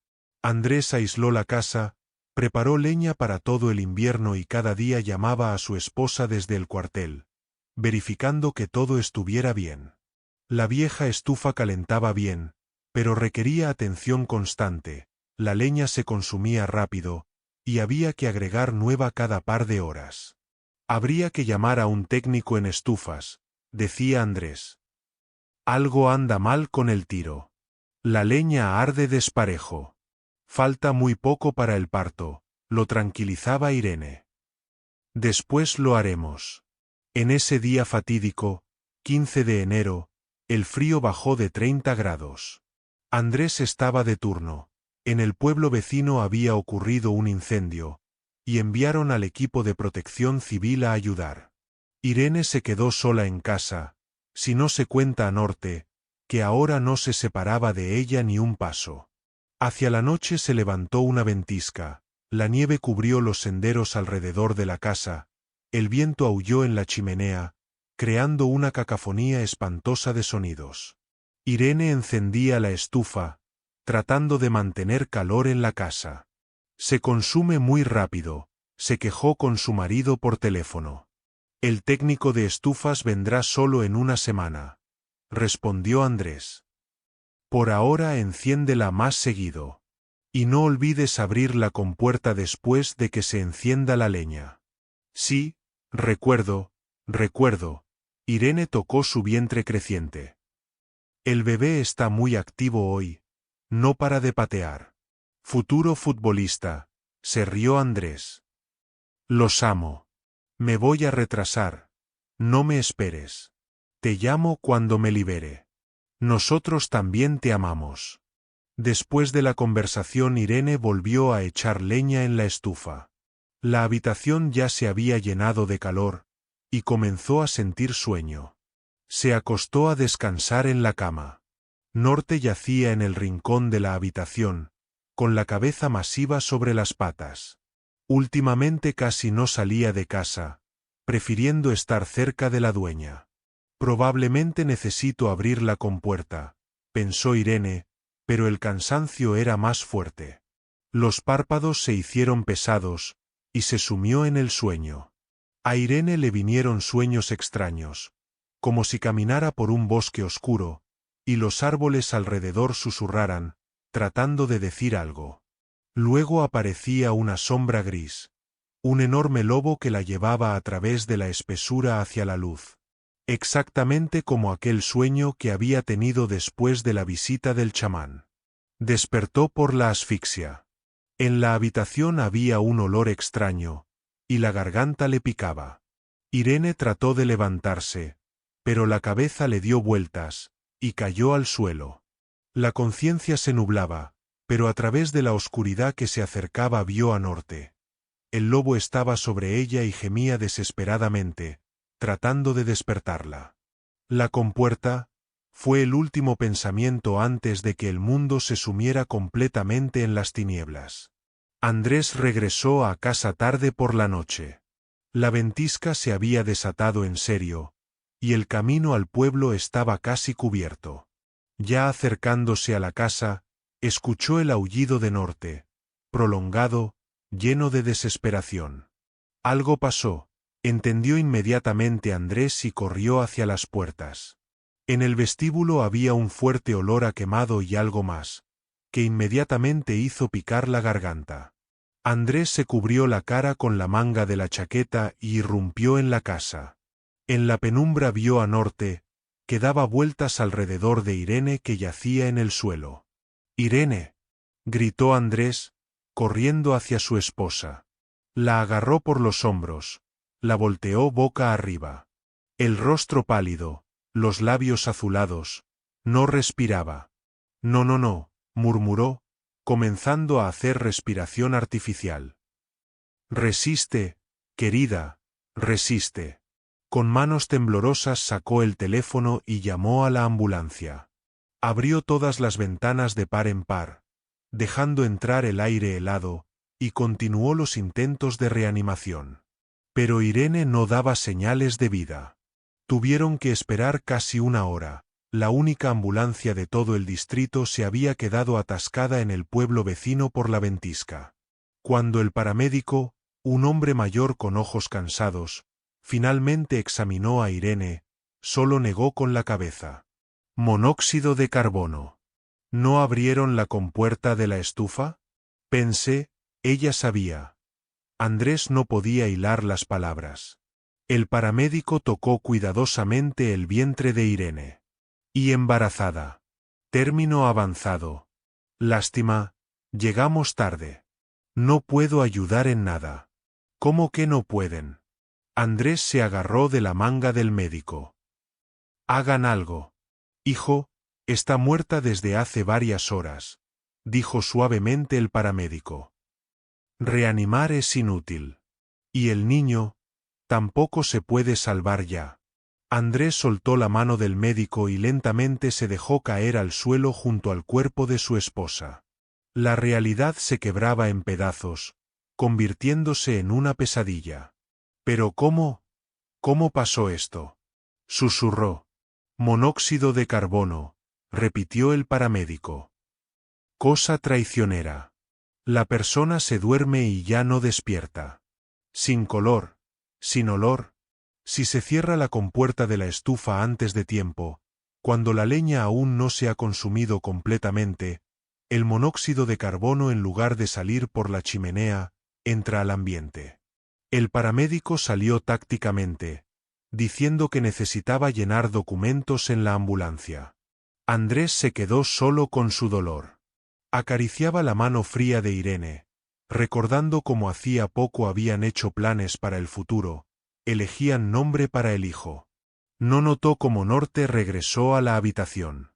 Andrés aisló la casa, preparó leña para todo el invierno y cada día llamaba a su esposa desde el cuartel, verificando que todo estuviera bien. La vieja estufa calentaba bien, pero requería atención constante, la leña se consumía rápido, y había que agregar nueva cada par de horas. Habría que llamar a un técnico en estufas, decía Andrés. Algo anda mal con el tiro. La leña arde desparejo. Falta muy poco para el parto, lo tranquilizaba Irene. Después lo haremos. En ese día fatídico, 15 de enero, el frío bajó de 30 grados. Andrés estaba de turno. En el pueblo vecino había ocurrido un incendio, y enviaron al equipo de protección civil a ayudar. Irene se quedó sola en casa, si no se cuenta a Norte, que ahora no se separaba de ella ni un paso. Hacia la noche se levantó una ventisca, la nieve cubrió los senderos alrededor de la casa, el viento aulló en la chimenea, creando una cacofonía espantosa de sonidos. Irene encendía la estufa, tratando de mantener calor en la casa. Se consume muy rápido, se quejó con su marido por teléfono. El técnico de estufas vendrá solo en una semana, respondió Andrés. Por ahora enciéndela más seguido. Y no olvides abrir la compuerta después de que se encienda la leña. Sí, recuerdo. Irene tocó su vientre creciente. El bebé está muy activo hoy, no para de patear. Futuro futbolista, se rió Andrés. Los amo. Me voy a retrasar. No me esperes. Te llamo cuando me libere. Nosotros también te amamos. Después de la conversación Irene volvió a echar leña en la estufa. La habitación ya se había llenado de calor, y comenzó a sentir sueño. Se acostó a descansar en la cama. Norte yacía en el rincón de la habitación, con la cabeza masiva sobre las patas. Últimamente casi no salía de casa, prefiriendo estar cerca de la dueña. Probablemente necesito abrir la compuerta, pensó Irene, pero el cansancio era más fuerte. Los párpados se hicieron pesados, y se sumió en el sueño. A Irene le vinieron sueños extraños, como si caminara por un bosque oscuro, y los árboles alrededor susurraran, tratando de decir algo. Luego aparecía una sombra gris, un enorme lobo que la llevaba a través de la espesura hacia la luz. Exactamente como aquel sueño que había tenido después de la visita del chamán. Despertó por la asfixia. En la habitación había un olor extraño, y la garganta le picaba. Irene trató de levantarse, pero la cabeza le dio vueltas, y cayó al suelo. La conciencia se nublaba, pero a través de la oscuridad que se acercaba vio a Norte. El lobo estaba sobre ella y gemía desesperadamente, tratando de despertarla. La compuerta fue el último pensamiento antes de que el mundo se sumiera completamente en las tinieblas. Andrés regresó a casa tarde por la noche. La ventisca se había desatado en serio, y el camino al pueblo estaba casi cubierto. Ya acercándose a la casa, escuchó el aullido de Norte, prolongado, lleno de desesperación. Algo pasó, entendió inmediatamente Andrés y corrió hacia las puertas. En el vestíbulo había un fuerte olor a quemado y algo más, que inmediatamente hizo picar la garganta. Andrés se cubrió la cara con la manga de la chaqueta y irrumpió en la casa. En la penumbra vio a Norte, que daba vueltas alrededor de Irene que yacía en el suelo. «¡Irene!», gritó Andrés, corriendo hacia su esposa. La agarró por los hombros, la volteó boca arriba. El rostro pálido, los labios azulados, no respiraba. No, murmuró, comenzando a hacer respiración artificial. «Resiste, querida, resiste». Con manos temblorosas sacó el teléfono y llamó a la ambulancia. Abrió todas las ventanas de par en par, dejando entrar el aire helado, y continuó los intentos de reanimación. Pero Irene no daba señales de vida. Tuvieron que esperar casi una hora. La única ambulancia de todo el distrito se había quedado atascada en el pueblo vecino por la ventisca. Cuando el paramédico, un hombre mayor con ojos cansados, finalmente examinó a Irene, solo negó con la cabeza. «Monóxido de carbono». ¿No abrieron la compuerta de la estufa? Pensé, ella sabía. Andrés no podía hilar las palabras. El paramédico tocó cuidadosamente el vientre de Irene. «Y embarazada. Término avanzado. Lástima, llegamos tarde. No puedo ayudar en nada». «¿Cómo que no pueden?». Andrés se agarró de la manga del médico. «Hagan algo. Hijo, está muerta desde hace varias horas», dijo suavemente el paramédico. «Reanimar es inútil. Y el niño, tampoco se puede salvar ya». Andrés soltó la mano del médico y lentamente se dejó caer al suelo junto al cuerpo de su esposa. La realidad se quebraba en pedazos, convirtiéndose en una pesadilla. «¿Pero cómo pasó esto?», susurró. «Monóxido de carbono», repitió el paramédico. «Cosa traicionera. La persona se duerme y ya no despierta. Sin color, sin olor. Si se cierra la compuerta de la estufa antes de tiempo, cuando la leña aún no se ha consumido completamente, el monóxido de carbono en lugar de salir por la chimenea, entra al ambiente». El paramédico salió tácticamente, diciendo que necesitaba llenar documentos en la ambulancia. Andrés se quedó solo con su dolor. Acariciaba la mano fría de Irene, recordando cómo hacía poco habían hecho planes para el futuro, elegían nombre para el hijo. No notó cómo Norte regresó a la habitación.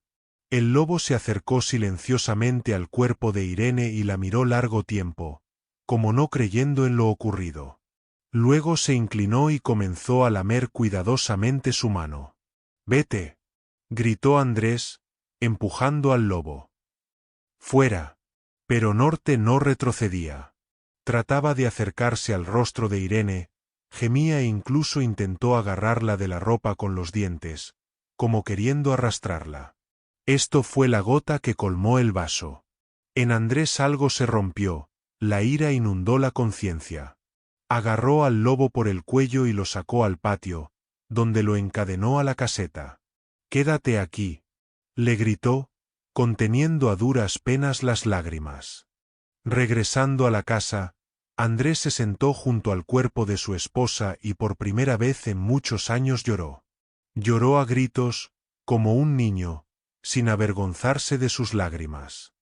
El lobo se acercó silenciosamente al cuerpo de Irene y la miró largo tiempo, como no creyendo en lo ocurrido. Luego se inclinó y comenzó a lamer cuidadosamente su mano. «Vete», gritó Andrés, empujando al lobo. «Fuera». Pero Norte no retrocedía. Trataba de acercarse al rostro de Irene, gemía e incluso intentó agarrarla de la ropa con los dientes, como queriendo arrastrarla. Esto fue la gota que colmó el vaso. En Andrés algo se rompió, la ira inundó la conciencia. Agarró al lobo por el cuello y lo sacó al patio, donde lo encadenó a la caseta. «Quédate aquí», le gritó, conteniendo a duras penas las lágrimas. Regresando a la casa, Andrés se sentó junto al cuerpo de su esposa y por primera vez en muchos años lloró. Lloró a gritos, como un niño, sin avergonzarse de sus lágrimas.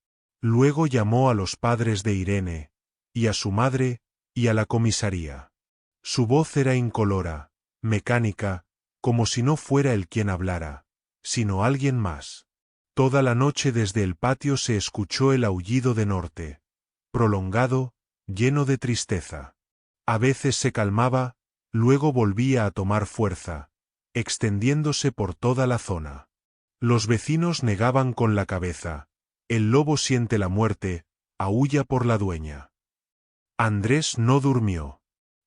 Luego llamó a los padres de Irene, y a su madre, y a la comisaría. Su voz era incolora, mecánica, como si no fuera él quien hablara, sino alguien más. Toda la noche desde el patio se escuchó el aullido de Norte, prolongado, lleno de tristeza. A veces se calmaba, luego volvía a tomar fuerza, extendiéndose por toda la zona. Los vecinos negaban con la cabeza. El lobo siente la muerte, aúlla por la dueña. Andrés no durmió.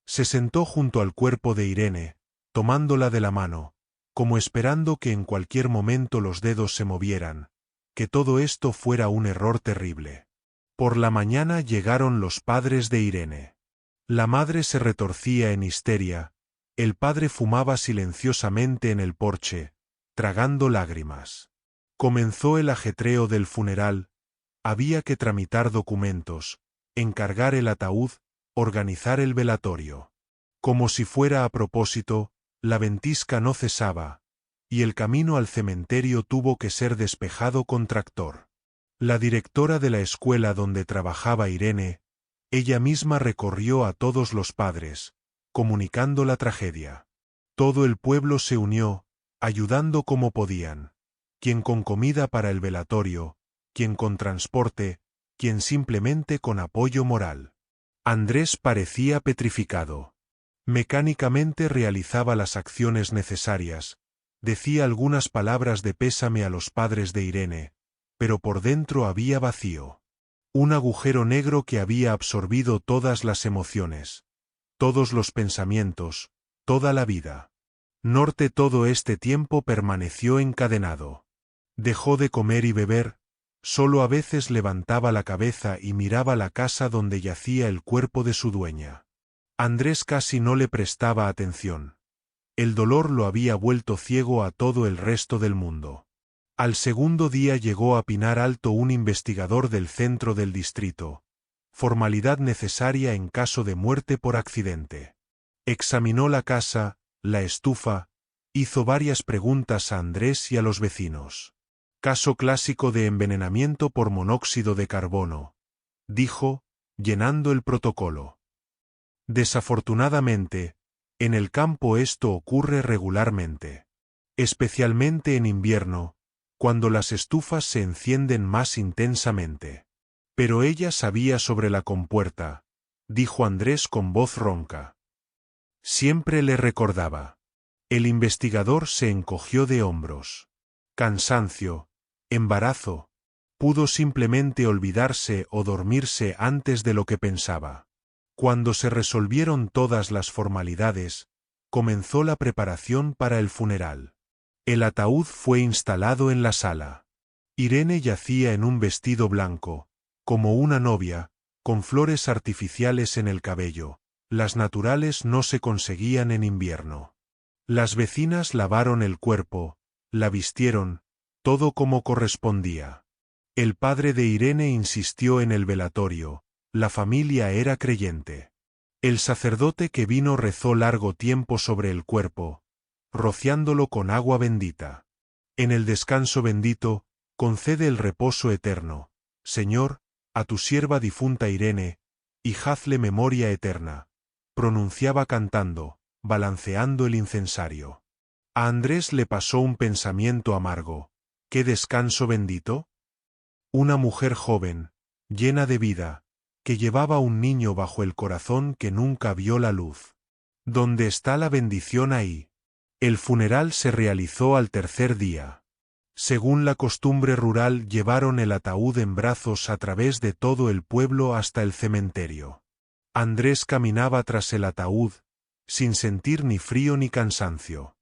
Se sentó junto al cuerpo de Irene, tomándola de la mano, como esperando que en cualquier momento los dedos se movieran, que todo esto fuera un error terrible. Por la mañana llegaron los padres de Irene. La madre se retorcía en histeria, el padre fumaba silenciosamente en el porche, tragando lágrimas. Comenzó el ajetreo del funeral, había que tramitar documentos, encargar el ataúd, organizar el velatorio. Como si fuera a propósito, la ventisca no cesaba, y el camino al cementerio tuvo que ser despejado con tractor. La directora de la escuela donde trabajaba Irene, ella misma recorrió a todos los padres, comunicando la tragedia. Todo el pueblo se unió, ayudando como podían, quien con comida para el velatorio, quien con transporte, quien simplemente con apoyo moral. Andrés parecía petrificado. Mecánicamente realizaba las acciones necesarias, decía algunas palabras de pésame a los padres de Irene, pero por dentro había vacío. Un agujero negro que había absorbido todas las emociones, todos los pensamientos, toda la vida. Norte todo este tiempo permaneció encadenado. Dejó de comer y beber, solo a veces levantaba la cabeza y miraba la casa donde yacía el cuerpo de su dueña. Andrés casi no le prestaba atención. El dolor lo había vuelto ciego a todo el resto del mundo. Al segundo día llegó a Pinar Alto un investigador del centro del distrito, formalidad necesaria en caso de muerte por accidente. Examinó la casa, la estufa, hizo varias preguntas a Andrés y a los vecinos. Caso clásico de envenenamiento por monóxido de carbono, dijo, llenando el protocolo. Desafortunadamente, en el campo esto ocurre regularmente. Especialmente en invierno, cuando las estufas se encienden más intensamente. Pero ella sabía sobre la compuerta, dijo Andrés con voz ronca. Siempre le recordaba. El investigador se encogió de hombros. Cansancio, embarazo. Pudo simplemente olvidarse o dormirse antes de lo que pensaba. Cuando se resolvieron todas las formalidades, comenzó la preparación para el funeral. El ataúd fue instalado en la sala. Irene yacía en un vestido blanco, como una novia, con flores artificiales en el cabello. Las naturales no se conseguían en invierno. Las vecinas lavaron el cuerpo, la vistieron, todo como correspondía. El padre de Irene insistió en el velatorio, la familia era creyente. El sacerdote que vino rezó largo tiempo sobre el cuerpo, rociándolo con agua bendita. En el descanso bendito, concede el reposo eterno, Señor, a tu sierva difunta Irene, y hazle memoria eterna, pronunciaba cantando, balanceando el incensario. A Andrés le pasó un pensamiento amargo. ¿Qué descanso bendito? Una mujer joven, llena de vida, que llevaba un niño bajo el corazón que nunca vio la luz. ¿Dónde está la bendición ahí? El funeral se realizó al tercer día. Según la costumbre rural, llevaron el ataúd en brazos a través de todo el pueblo hasta el cementerio. Andrés caminaba tras el ataúd, sin sentir ni frío ni cansancio.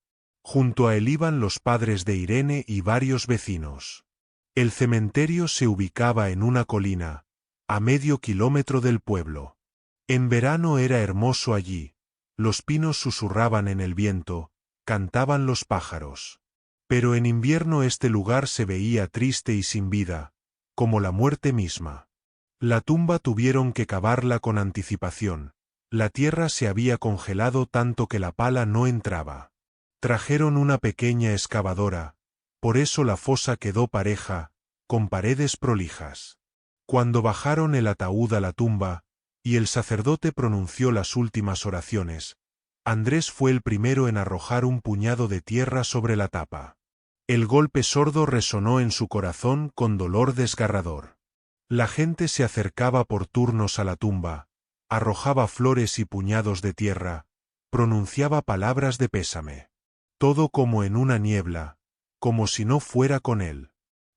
Junto a él iban los padres de Irene y varios vecinos. El cementerio se ubicaba en una colina, a medio kilómetro del pueblo. En verano era hermoso allí, los pinos susurraban en el viento, cantaban los pájaros. Pero en invierno este lugar se veía triste y sin vida, como la muerte misma. La tumba tuvieron que cavarla con anticipación. La tierra se había congelado tanto que la pala no entraba. Trajeron una pequeña excavadora, por eso la fosa quedó pareja, con paredes prolijas. Cuando bajaron el ataúd a la tumba, y el sacerdote pronunció las últimas oraciones, Andrés fue el primero en arrojar un puñado de tierra sobre la tapa. El golpe sordo resonó en su corazón con dolor desgarrador. La gente se acercaba por turnos a la tumba, arrojaba flores y puñados de tierra, pronunciaba palabras de pésame. Todo como en una niebla, como si no fuera con él.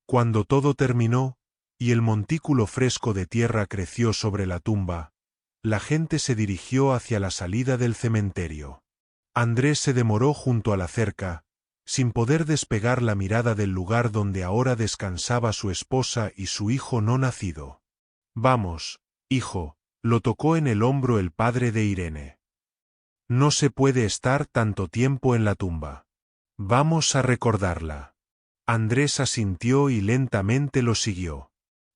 Cuando todo terminó, y el montículo fresco de tierra creció sobre la tumba, la gente se dirigió hacia la salida del cementerio. Andrés se demoró junto a la cerca, sin poder despegar la mirada del lugar donde ahora descansaba su esposa y su hijo no nacido. Vamos, hijo, lo tocó en el hombro el padre de Irene. No se puede estar tanto tiempo en la tumba. Vamos a recordarla. Andrés asintió y lentamente lo siguió.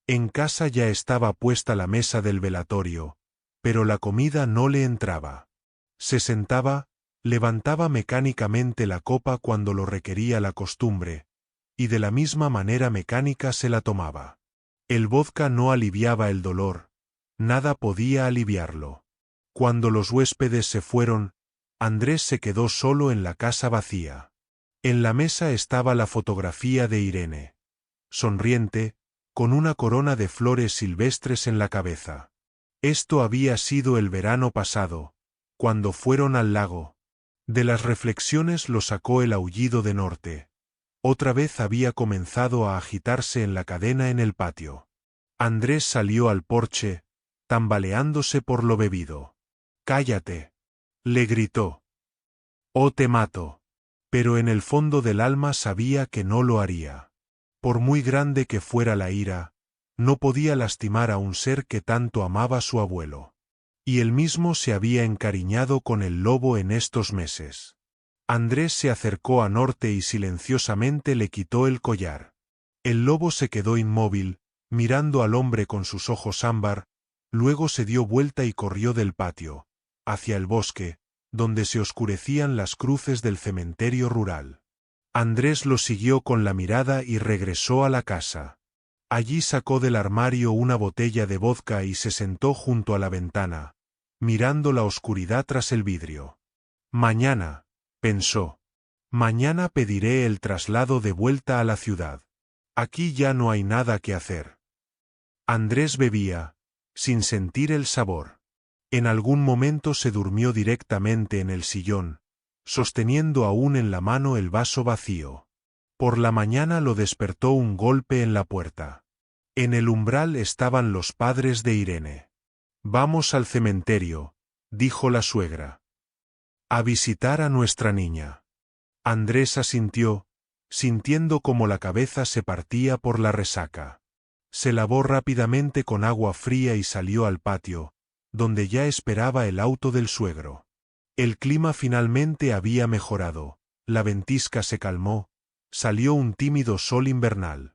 En casa ya estaba puesta la mesa del velatorio, pero la comida no le entraba. Se sentaba, levantaba mecánicamente la copa cuando lo requería la costumbre, y de la misma manera mecánica se la tomaba. El vodka no aliviaba el dolor, nada podía aliviarlo. Cuando los huéspedes se fueron, Andrés se quedó solo en la casa vacía. En la mesa estaba la fotografía de Irene, sonriente, con una corona de flores silvestres en la cabeza. Esto había sido el verano pasado, cuando fueron al lago. De las reflexiones lo sacó el aullido de Norte. Otra vez había comenzado a agitarse en la cadena en el patio. Andrés salió al porche, tambaleándose por lo bebido. «¡Cállate!», le gritó. «O te mato». Pero en el fondo del alma sabía que no lo haría. Por muy grande que fuera la ira, no podía lastimar a un ser que tanto amaba su abuelo. Y él mismo se había encariñado con el lobo en estos meses. Andrés se acercó a Norte y silenciosamente le quitó el collar. El lobo se quedó inmóvil, mirando al hombre con sus ojos ámbar, luego se dio vuelta y corrió del patio, hacia el bosque, donde se oscurecían las cruces del cementerio rural. Andrés lo siguió con la mirada y regresó a la casa. Allí sacó del armario una botella de vodka y se sentó junto a la ventana, mirando la oscuridad tras el vidrio. Mañana, pensó. Mañana pediré el traslado de vuelta a la ciudad. Aquí ya no hay nada que hacer. Andrés bebía, sin sentir el sabor. En algún momento se durmió directamente en el sillón, sosteniendo aún en la mano el vaso vacío. Por la mañana lo despertó un golpe en la puerta. En el umbral estaban los padres de Irene. «Vamos al cementerio», dijo la suegra. «A visitar a nuestra niña». Andrés asintió, sintiendo como la cabeza se partía por la resaca. Se lavó rápidamente con agua fría y salió al patio, donde ya esperaba el auto del suegro. El clima finalmente había mejorado, la ventisca se calmó, salió un tímido sol invernal.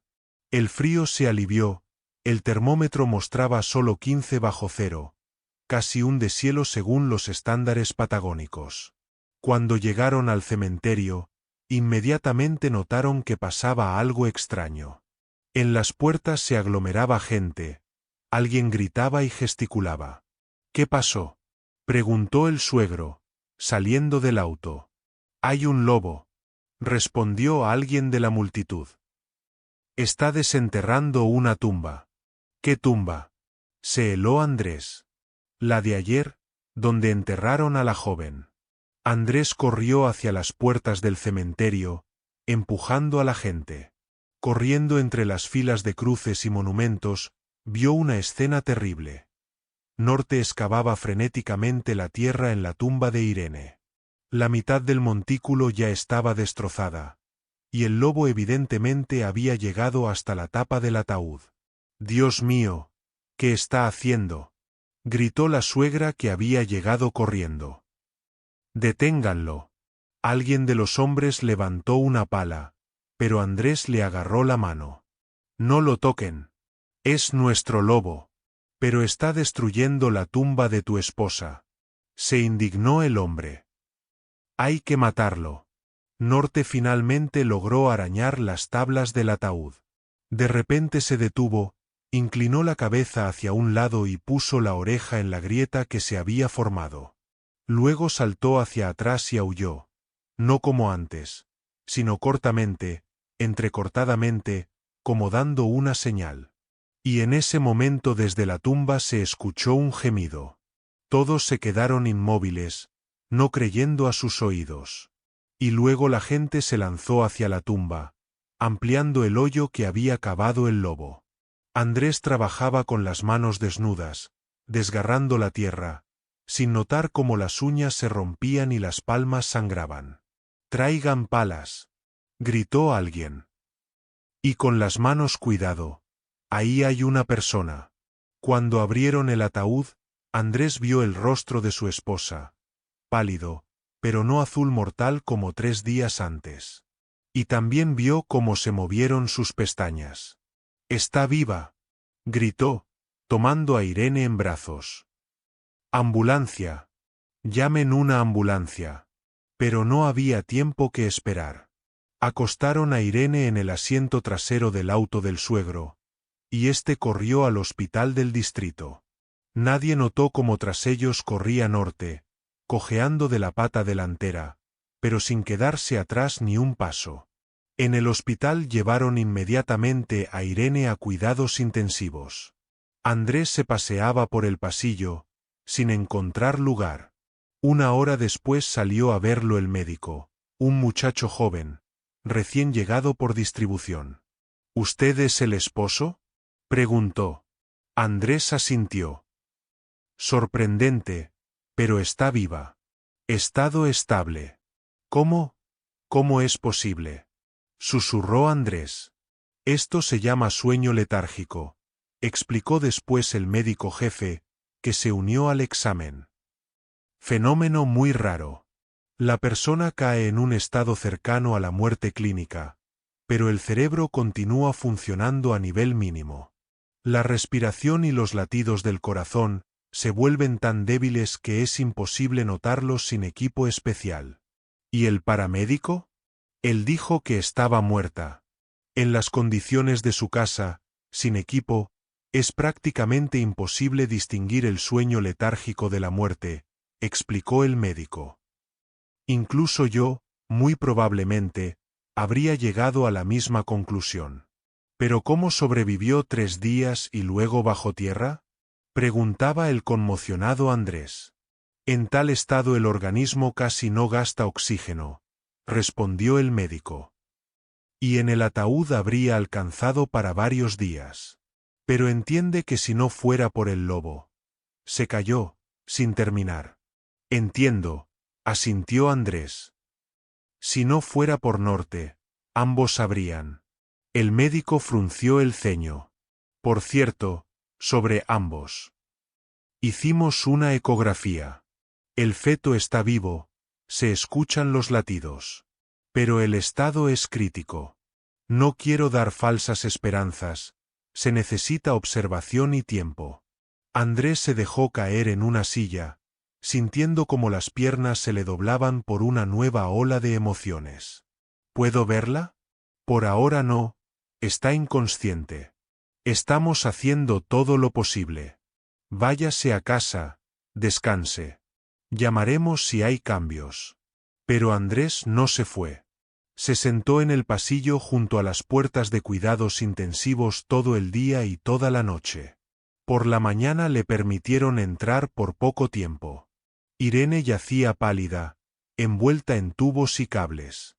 El frío se alivió, el termómetro mostraba solo 15 bajo cero, casi un deshielo según los estándares patagónicos. Cuando llegaron al cementerio, inmediatamente notaron que pasaba algo extraño. En las puertas se aglomeraba gente, alguien gritaba y gesticulaba. «¿Qué pasó?», preguntó el suegro, saliendo del auto. «Hay un lobo», respondió alguien de la multitud. «Está desenterrando una tumba». «¿Qué tumba?», se heló Andrés. «La de ayer, donde enterraron a la joven». Andrés corrió hacia las puertas del cementerio, empujando a la gente. Corriendo entre las filas de cruces y monumentos, vio una escena terrible. Norte excavaba frenéticamente la tierra en la tumba de Irene. La mitad del montículo ya estaba destrozada, y el lobo evidentemente había llegado hasta la tapa del ataúd. «Dios mío, ¿qué está haciendo?», gritó la suegra que había llegado corriendo. «Deténganlo». Alguien de los hombres levantó una pala, pero Andrés le agarró la mano. «No lo toquen. Es nuestro lobo». Pero está destruyendo la tumba de tu esposa. Se indignó el hombre. Hay que matarlo. Norte finalmente logró arañar las tablas del ataúd. De repente se detuvo, inclinó la cabeza hacia un lado y puso la oreja en la grieta que se había formado. Luego saltó hacia atrás y aulló. No como antes, sino cortamente, entrecortadamente, como dando una señal. Y en ese momento desde la tumba se escuchó un gemido. Todos se quedaron inmóviles, no creyendo a sus oídos. Y luego la gente se lanzó hacia la tumba, ampliando el hoyo que había cavado el lobo. Andrés trabajaba con las manos desnudas, desgarrando la tierra, sin notar cómo las uñas se rompían y las palmas sangraban. «Traigan palas», gritó alguien. «Y con las manos cuidado. Ahí hay una persona». Cuando abrieron el ataúd, Andrés vio el rostro de su esposa, pálido, pero no azul mortal como 3 días antes. Y también vio cómo se movieron sus pestañas. «Está viva», gritó, tomando a Irene en brazos. «Ambulancia. Llamen una ambulancia». Pero no había tiempo que esperar. Acostaron a Irene en el asiento trasero del auto del suegro, y éste corrió al hospital del distrito. Nadie notó cómo tras ellos corría Norte, cojeando de la pata delantera, pero sin quedarse atrás ni un paso. En el hospital llevaron inmediatamente a Irene a cuidados intensivos. Andrés se paseaba por el pasillo, sin encontrar lugar. 1 hora después salió a verlo el médico, un muchacho joven, recién llegado por distribución. «¿Usted es el esposo?», preguntó. Andrés asintió. «Sorprendente, pero está viva. Estado estable». «¿Cómo? ¿Cómo es posible?», susurró Andrés. «Esto se llama sueño letárgico», explicó después el médico jefe, que se unió al examen. «Fenómeno muy raro. La persona cae en un estado cercano a la muerte clínica, pero el cerebro continúa funcionando a nivel mínimo. La respiración y los latidos del corazón se vuelven tan débiles que es imposible notarlos sin equipo especial». «¿Y el paramédico?». «Él dijo que estaba muerta. En las condiciones de su casa, sin equipo, es prácticamente imposible distinguir el sueño letárgico de la muerte», explicó el médico. «Incluso yo, muy probablemente, habría llegado a la misma conclusión». «¿Pero cómo sobrevivió 3 días y luego bajo tierra?», preguntaba el conmocionado Andrés. «En tal estado el organismo casi no gasta oxígeno», respondió el médico. «Y en el ataúd habría alcanzado para varios días. Pero entiende que si no fuera por el lobo». Se calló, sin terminar. «Entiendo», asintió Andrés. «Si no fuera por Norte, ambos sabrían». El médico frunció el ceño. «Por cierto, sobre ambos. Hicimos una ecografía. El feto está vivo, se escuchan los latidos. Pero el estado es crítico. No quiero dar falsas esperanzas, se necesita observación y tiempo». Andrés se dejó caer en una silla, sintiendo como las piernas se le doblaban por una nueva ola de emociones. «¿Puedo verla?». «Por ahora no, está inconsciente. Estamos haciendo todo lo posible. Váyase a casa, descanse. Llamaremos si hay cambios». Pero Andrés no se fue. Se sentó en el pasillo junto a las puertas de cuidados intensivos todo el día y toda la noche. Por la mañana le permitieron entrar por poco tiempo. Irene yacía pálida, envuelta en tubos y cables.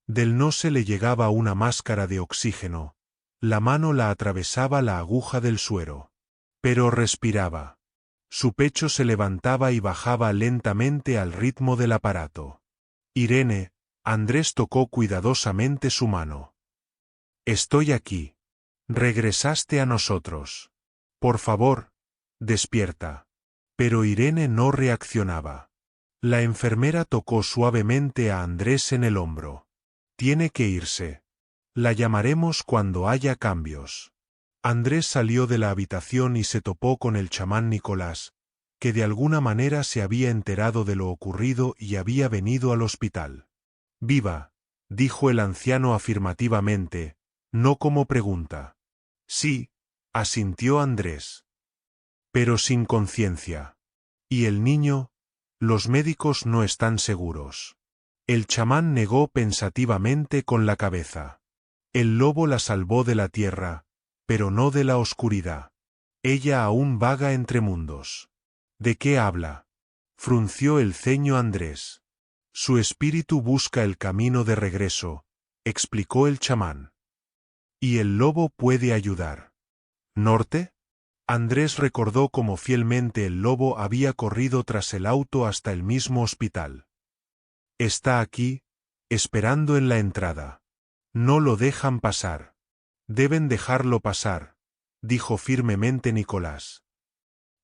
Del no se le llegaba una máscara de oxígeno. La mano la atravesaba la aguja del suero. Pero respiraba. Su pecho se levantaba y bajaba lentamente al ritmo del aparato. «Irene», Andrés tocó cuidadosamente su mano. «Estoy aquí. Regresaste a nosotros. Por favor, despierta». Pero Irene no reaccionaba. La enfermera tocó suavemente a Andrés en el hombro. «Tiene que irse. La llamaremos cuando haya cambios». Andrés salió de la habitación y se topó con el chamán Nicolás, que de alguna manera se había enterado de lo ocurrido y había venido al hospital. «Viva», dijo el anciano afirmativamente, no como pregunta. «Sí», asintió Andrés. «Pero sin conciencia. ¿Y el niño? Los médicos no están seguros». El chamán negó pensativamente con la cabeza. «El lobo la salvó de la tierra, pero no de la oscuridad. Ella aún vaga entre mundos». «¿De qué habla?», frunció el ceño Andrés. «Su espíritu busca el camino de regreso», explicó el chamán. «Y el lobo puede ayudar». «¿Norte?». Andrés recordó cómo fielmente el lobo había corrido tras el auto hasta el mismo hospital. «Está aquí, esperando en la entrada. No lo dejan pasar». «Deben dejarlo pasar», dijo firmemente Nicolás.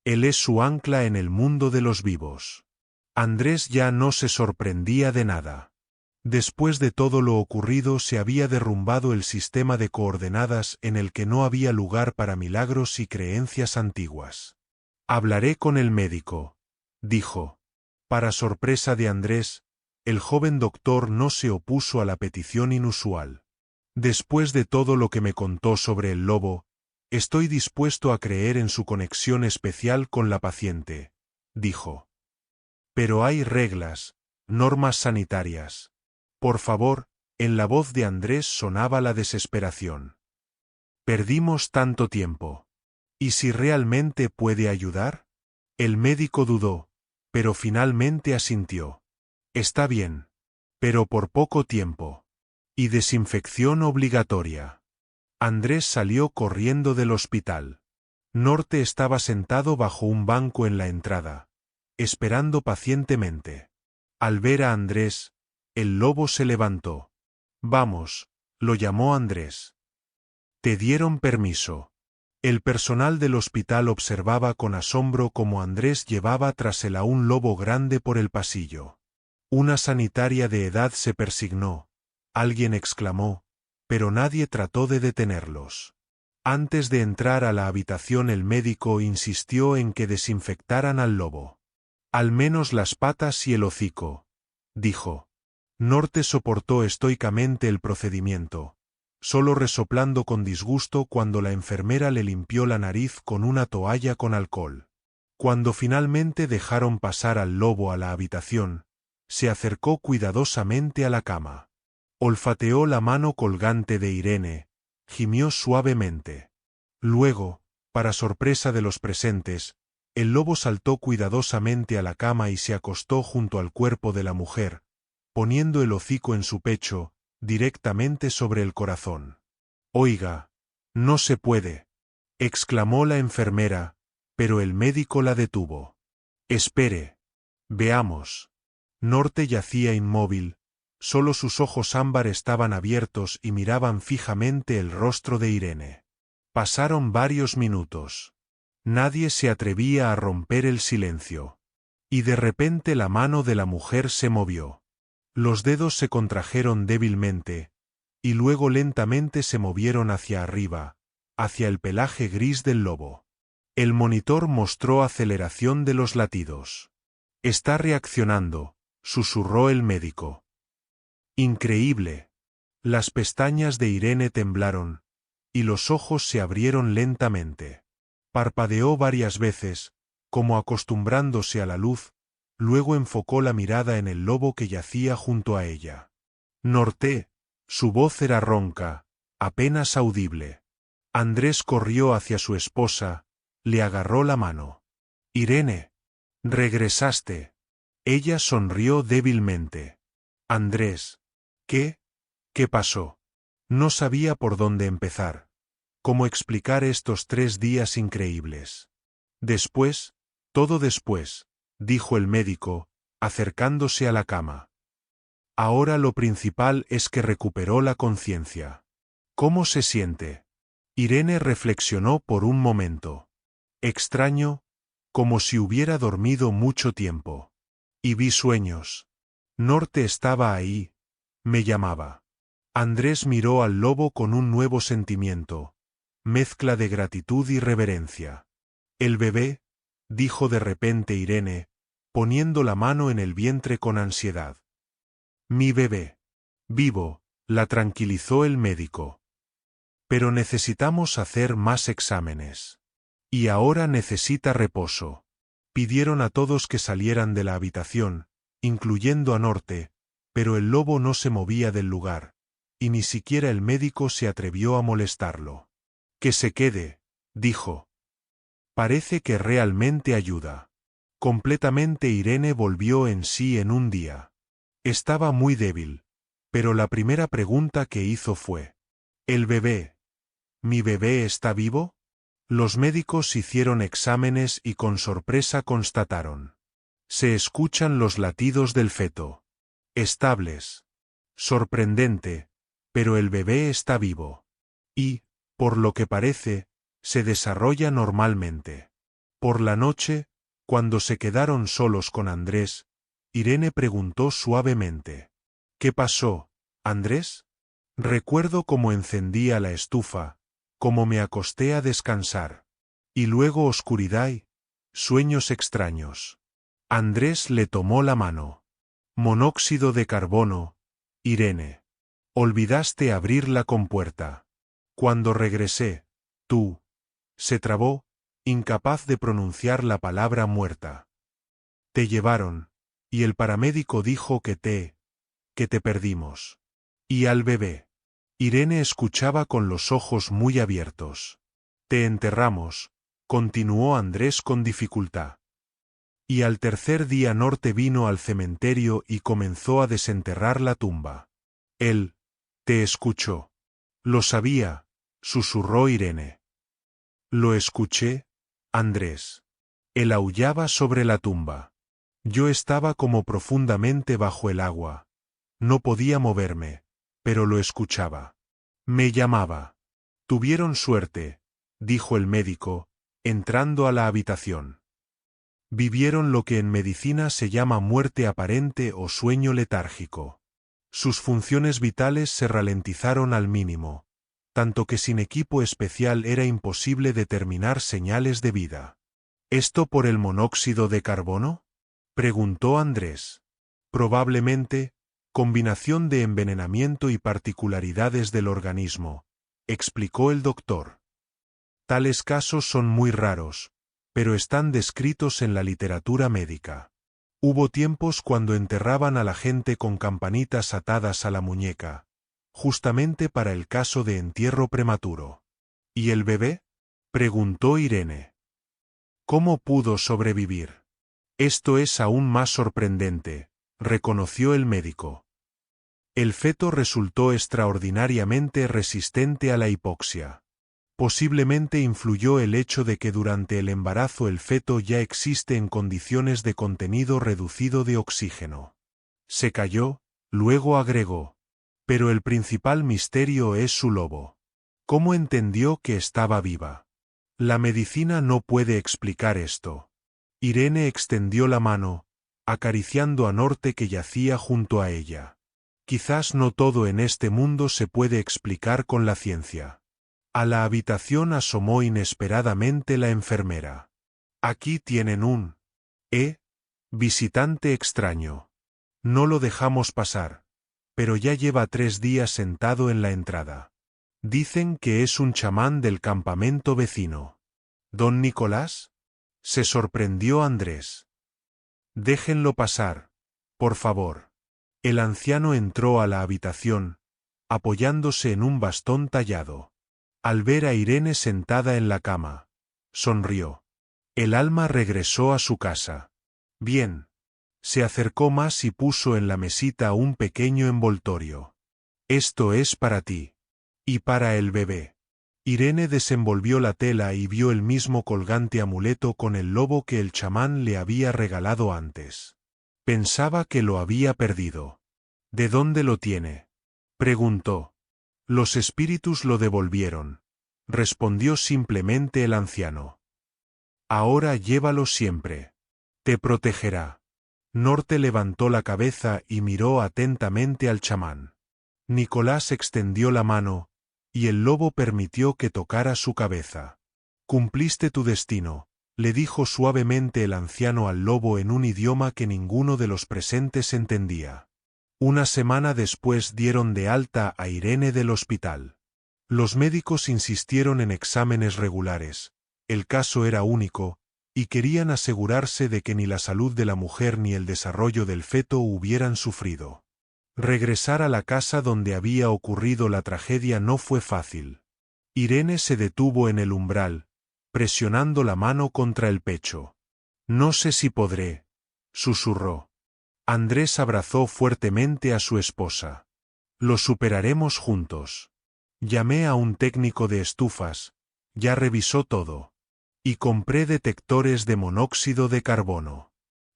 «Él es su ancla en el mundo de los vivos». Andrés ya no se sorprendía de nada. Después de todo lo ocurrido se había derrumbado el sistema de coordenadas en el que no había lugar para milagros y creencias antiguas. «Hablaré con el médico», dijo. Para sorpresa de Andrés, el joven doctor no se opuso a la petición inusual. «Después de todo lo que me contó sobre el lobo, estoy dispuesto a creer en su conexión especial con la paciente», dijo. «Pero hay reglas, normas sanitarias. Por favor», en la voz de Andrés sonaba la desesperación. «Perdimos tanto tiempo. ¿Y si realmente puede ayudar?». El médico dudó, pero finalmente asintió. «Está bien. Pero por poco tiempo. Y desinfección obligatoria». Andrés salió corriendo del hospital. Norte estaba sentado bajo un banco en la entrada, esperando pacientemente. Al ver a Andrés, el lobo se levantó. «Vamos», lo llamó Andrés. «¿Te dieron permiso?». El personal del hospital observaba con asombro cómo Andrés llevaba tras él a un lobo grande por el pasillo. Una sanitaria de edad se persignó. Alguien exclamó, pero nadie trató de detenerlos. Antes de entrar a la habitación el médico insistió en que desinfectaran al lobo. «Al menos las patas y el hocico», dijo. Norte soportó estoicamente el procedimiento, solo resoplando con disgusto cuando la enfermera le limpió la nariz con una toalla con alcohol. Cuando finalmente dejaron pasar al lobo a la habitación, se acercó cuidadosamente a la cama. Olfateó la mano colgante de Irene, gimió suavemente. Luego, para sorpresa de los presentes, el lobo saltó cuidadosamente a la cama y se acostó junto al cuerpo de la mujer, poniendo el hocico en su pecho, directamente sobre el corazón. «Oiga, no se puede», exclamó la enfermera, pero el médico la detuvo. «Espere. Veamos». Norte yacía inmóvil, solo sus ojos ámbar estaban abiertos y miraban fijamente el rostro de Irene. Pasaron varios minutos. Nadie se atrevía a romper el silencio. Y de repente la mano de la mujer se movió. Los dedos se contrajeron débilmente, y luego lentamente se movieron hacia arriba, hacia el pelaje gris del lobo. El monitor mostró aceleración de los latidos. «Está reaccionando», susurró el médico. «Increíble». Las pestañas de Irene temblaron, y los ojos se abrieron lentamente. Parpadeó varias veces, como acostumbrándose a la luz, luego enfocó la mirada en el lobo que yacía junto a ella. «Norte», su voz era ronca, apenas audible. Andrés corrió hacia su esposa, le agarró la mano. «Irene, regresaste». Ella sonrió débilmente. «Andrés, ¿qué? ¿Qué pasó?». No sabía por dónde empezar. ¿Cómo explicar estos 3 días increíbles? «Después, todo después», dijo el médico, acercándose a la cama. «Ahora lo principal es que recuperó la conciencia». «¿Cómo se siente?». Irene reflexionó por un momento. «Extraño, como si hubiera dormido mucho tiempo. Y vi sueños. Norte estaba ahí, me llamaba». Andrés miró al lobo con un nuevo sentimiento, mezcla de gratitud y reverencia. El bebé, dijo de repente Irene, poniendo la mano en el vientre con ansiedad. Mi bebé. Vivo, la tranquilizó el médico. Pero necesitamos hacer más exámenes. Y ahora necesita reposo. Pidieron a todos que salieran de la habitación, incluyendo a Norte, pero el lobo no se movía del lugar, y ni siquiera el médico se atrevió a molestarlo. Que se quede, dijo. Parece que realmente ayuda. Completamente Irene volvió en sí en un día. Estaba muy débil, pero la primera pregunta que hizo fue: ¿El bebé? ¿Mi bebé está vivo? Los médicos hicieron exámenes y con sorpresa constataron: se escuchan los latidos del feto. Estables. Sorprendente, pero el bebé está vivo. Y, por lo que parece, se desarrolla normalmente. Por la noche, cuando se quedaron solos con Andrés, Irene preguntó suavemente: ¿qué pasó, Andrés? Recuerdo cómo encendía la estufa, cómo me acosté a descansar. Y luego oscuridad y sueños extraños. Andrés le tomó la mano. Monóxido de carbono, Irene. Olvidaste abrir la compuerta. Cuando regresé, tú. Se trabó, incapaz de pronunciar la palabra muerta. Te llevaron, y el paramédico dijo que te perdimos. Y al bebé. Irene escuchaba con los ojos muy abiertos. Te enterramos, continuó Andrés con dificultad. Y al tercer día Norte vino al cementerio y comenzó a desenterrar la tumba. Él te escuchó. Lo sabía, susurró Irene. Lo escuché, Andrés. Él aullaba sobre la tumba. Yo estaba como profundamente bajo el agua. No podía moverme, pero lo escuchaba. Me llamaba. Tuvieron suerte, dijo el médico, entrando a la habitación. Vivieron lo que en medicina se llama muerte aparente o sueño letárgico. Sus funciones vitales se ralentizaron al mínimo, tanto que sin equipo especial era imposible determinar señales de vida. ¿Esto por el monóxido de carbono?, preguntó Andrés. Probablemente, combinación de envenenamiento y particularidades del organismo, explicó el doctor. Tales casos son muy raros, pero están descritos en la literatura médica. Hubo tiempos cuando enterraban a la gente con campanitas atadas a la muñeca, justamente para el caso de entierro prematuro. ¿Y el bebé?, preguntó Irene. ¿Cómo pudo sobrevivir? Esto es aún más sorprendente, reconoció el médico. El feto resultó extraordinariamente resistente a la hipoxia. Posiblemente influyó el hecho de que durante el embarazo el feto ya existe en condiciones de contenido reducido de oxígeno. Se calló, luego agregó: pero el principal misterio es su lobo. ¿Cómo entendió que estaba viva? La medicina no puede explicar esto. Irene extendió la mano, acariciando a Norte que yacía junto a ella. Quizás no todo en este mundo se puede explicar con la ciencia. A la habitación asomó inesperadamente la enfermera. Aquí tienen un visitante extraño. No lo dejamos pasar, pero ya lleva 3 días sentado en la entrada. Dicen que es un chamán del campamento vecino. ¿Don Nicolás?, se sorprendió Andrés. Déjenlo pasar, por favor. El anciano entró a la habitación, apoyándose en un bastón tallado. Al ver a Irene sentada en la cama, sonrió. El alma regresó a su casa. Bien. Se acercó más y puso en la mesita un pequeño envoltorio. Esto es para ti. Y para el bebé. Irene desenvolvió la tela y vio el mismo colgante amuleto con el lobo que el chamán le había regalado antes. Pensaba que lo había perdido. ¿De dónde lo tiene?, preguntó. Los espíritus lo devolvieron, respondió simplemente el anciano. Ahora llévalo siempre. Te protegerá. Norte levantó la cabeza y miró atentamente al chamán. Nicolás extendió la mano, y el lobo permitió que tocara su cabeza. «Cumpliste tu destino», le dijo suavemente el anciano al lobo en un idioma que ninguno de los presentes entendía. Una semana después dieron de alta a Irene del hospital. Los médicos insistieron en exámenes regulares. El caso era único, y querían asegurarse de que ni la salud de la mujer ni el desarrollo del feto hubieran sufrido. Regresar a la casa donde había ocurrido la tragedia no fue fácil. Irene se detuvo en el umbral, presionando la mano contra el pecho. «No sé si podré», susurró. Andrés abrazó fuertemente a su esposa. «Lo superaremos juntos. Llamé a un técnico de estufas, ya revisó todo. Y compré detectores de monóxido de carbono.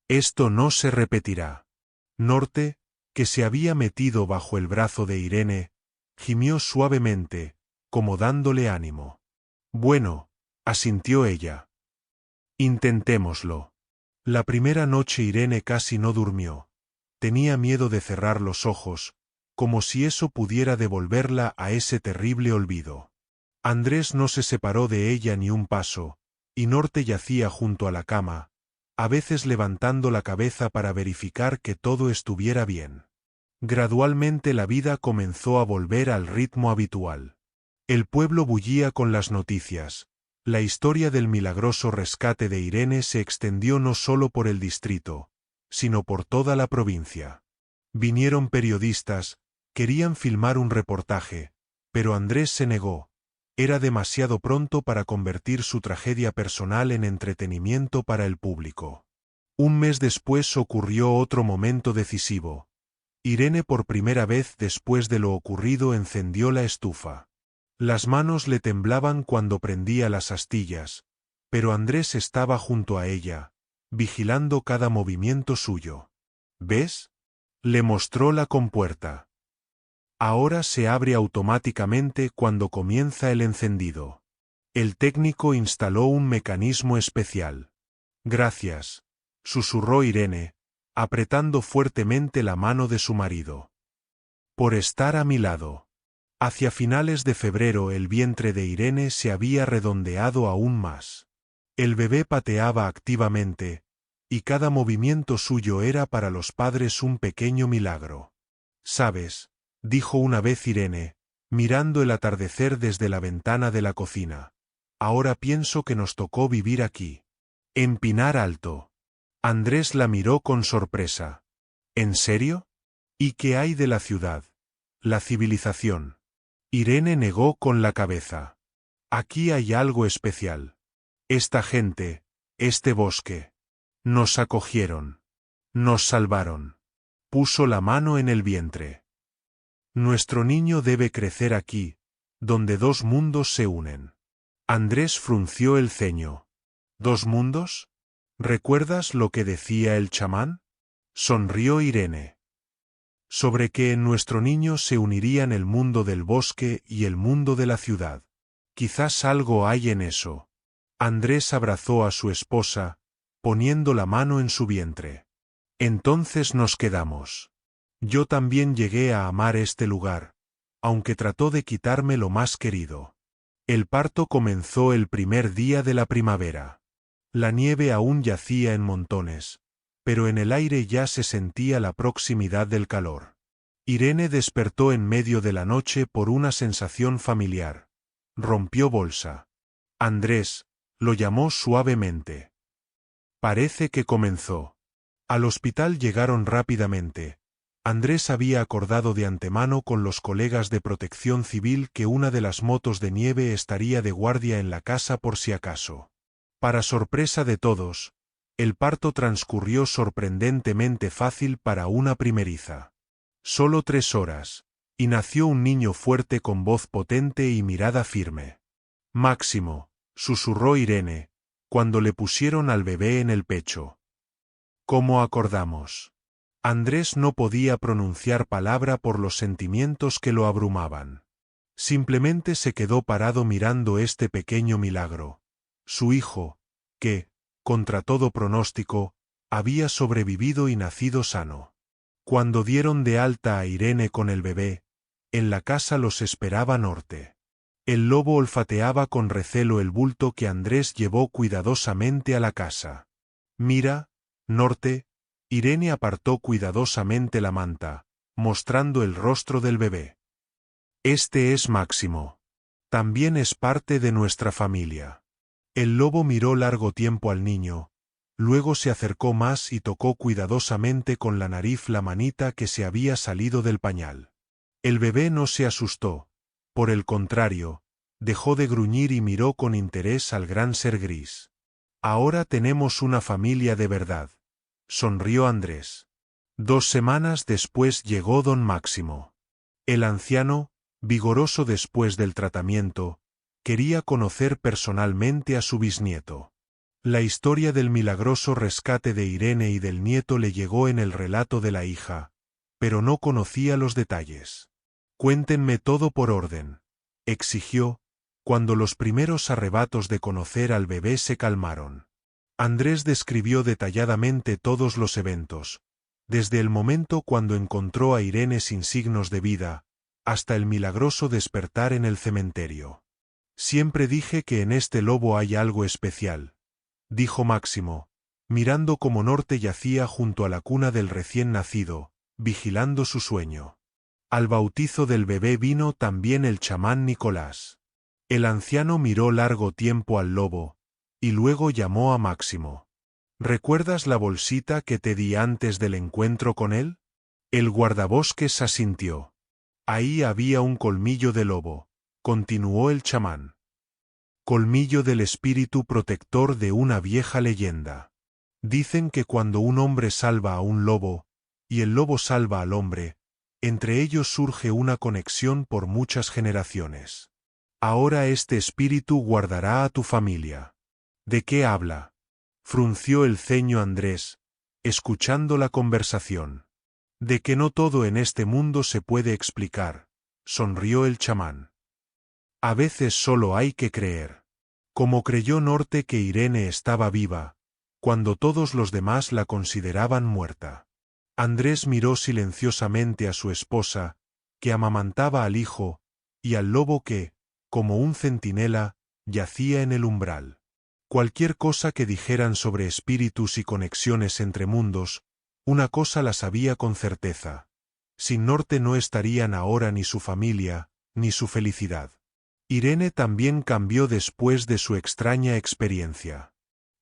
Esto no se repetirá». Norte, que se había metido bajo el brazo de Irene, gimió suavemente, como dándole ánimo. «Bueno», asintió ella. «Intentémoslo». La primera noche Irene casi no durmió. Tenía miedo de cerrar los ojos, como si eso pudiera devolverla a ese terrible olvido. Andrés no se separó de ella ni un paso, y Norte yacía junto a la cama, a veces levantando la cabeza para verificar que todo estuviera bien. Gradualmente la vida comenzó a volver al ritmo habitual. El pueblo bullía con las noticias. La historia del milagroso rescate de Irene se extendió no solo por el distrito, sino por toda la provincia. Vinieron periodistas, querían filmar un reportaje, pero Andrés se negó. Era demasiado pronto para convertir su tragedia personal en entretenimiento para el público. Un mes después ocurrió otro momento decisivo. Irene por primera vez después de lo ocurrido encendió la estufa. Las manos le temblaban cuando prendía las astillas, pero Andrés estaba junto a ella, vigilando cada movimiento suyo. «¿Ves?», le mostró la compuerta. «Ahora se abre automáticamente cuando comienza el encendido». El técnico instaló un mecanismo especial. «Gracias», susurró Irene, apretando fuertemente la mano de su marido. «Por estar a mi lado». Hacia finales de febrero el vientre de Irene se había redondeado aún más. El bebé pateaba activamente, y cada movimiento suyo era para los padres un pequeño milagro. «¿Sabes?», dijo una vez Irene, mirando el atardecer desde la ventana de la cocina. «Ahora pienso que nos tocó vivir aquí. En Pinar Alto». Andrés la miró con sorpresa. «¿En serio? ¿Y qué hay de la ciudad? La civilización». Irene negó con la cabeza. «Aquí hay algo especial. Esta gente, este bosque. Nos acogieron. Nos salvaron». Puso la mano en el vientre. «Nuestro niño debe crecer aquí, donde dos mundos se unen». Andrés frunció el ceño. «¿Dos mundos? ¿Recuerdas lo que decía el chamán?», sonrió Irene. «Sobre que en nuestro niño se unirían el mundo del bosque y el mundo de la ciudad. Quizás algo hay en eso». Andrés abrazó a su esposa, poniendo la mano en su vientre. «Entonces nos quedamos. Yo también llegué a amar este lugar, aunque trató de quitarme lo más querido». El parto comenzó el primer día de la primavera. La nieve aún yacía en montones, pero en el aire ya se sentía la proximidad del calor. Irene despertó en medio de la noche por una sensación familiar. Rompió bolsa. Andrés, lo llamó suavemente. Parece que comenzó. Al hospital llegaron rápidamente. Andrés había acordado de antemano con los colegas de Protección Civil que una de las motos de nieve estaría de guardia en la casa por si acaso. Para sorpresa de todos, el parto transcurrió sorprendentemente fácil para una primeriza. Solo 3 horas, y nació un niño fuerte con voz potente y mirada firme. «Máximo», susurró Irene, cuando le pusieron al bebé en el pecho. «¿Cómo acordamos?». Andrés no podía pronunciar palabra por los sentimientos que lo abrumaban. Simplemente se quedó parado mirando este pequeño milagro. Su hijo, que, contra todo pronóstico, había sobrevivido y nacido sano. Cuando dieron de alta a Irene con el bebé, en la casa los esperaba Norte. El lobo olfateaba con recelo el bulto que Andrés llevó cuidadosamente a la casa. Mira, Norte. Irene apartó cuidadosamente la manta, mostrando el rostro del bebé. Este es Máximo. También es parte de nuestra familia. El lobo miró largo tiempo al niño, luego se acercó más y tocó cuidadosamente con la nariz la manita que se había salido del pañal. El bebé no se asustó, por el contrario, dejó de gruñir y miró con interés al gran ser gris. Ahora tenemos una familia de verdad, sonrió Andrés. 2 semanas después llegó don Máximo. El anciano, vigoroso después del tratamiento, quería conocer personalmente a su bisnieto. La historia del milagroso rescate de Irene y del nieto le llegó en el relato de la hija, pero no conocía los detalles. Cuéntenme todo por orden, exigió, cuando los primeros arrebatos de conocer al bebé se calmaron. Andrés describió detalladamente todos los eventos, desde el momento cuando encontró a Irene sin signos de vida, hasta el milagroso despertar en el cementerio. Siempre dije que en este lobo hay algo especial, dijo Máximo, mirando cómo Norte yacía junto a la cuna del recién nacido, vigilando su sueño. Al bautizo del bebé vino también el chamán Nicolás. El anciano miró largo tiempo al lobo, y luego llamó a Máximo. ¿Recuerdas la bolsita que te di antes del encuentro con él? El guardabosques asintió. Ahí había un colmillo de lobo, continuó el chamán. Colmillo del espíritu protector de una vieja leyenda. Dicen que cuando un hombre salva a un lobo, y el lobo salva al hombre, entre ellos surge una conexión por muchas generaciones. Ahora este espíritu guardará a tu familia. ¿De qué habla? Frunció el ceño Andrés, escuchando la conversación. De que no todo en este mundo se puede explicar, sonrió el chamán. A veces solo hay que creer. Como creyó Norte que Irene estaba viva, cuando todos los demás la consideraban muerta. Andrés miró silenciosamente a su esposa, que amamantaba al hijo, y al lobo que, como un centinela, yacía en el umbral. Cualquier cosa que dijeran sobre espíritus y conexiones entre mundos, una cosa la sabía con certeza. Sin Norte no estarían ahora ni su familia, ni su felicidad. Irene también cambió después de su extraña experiencia.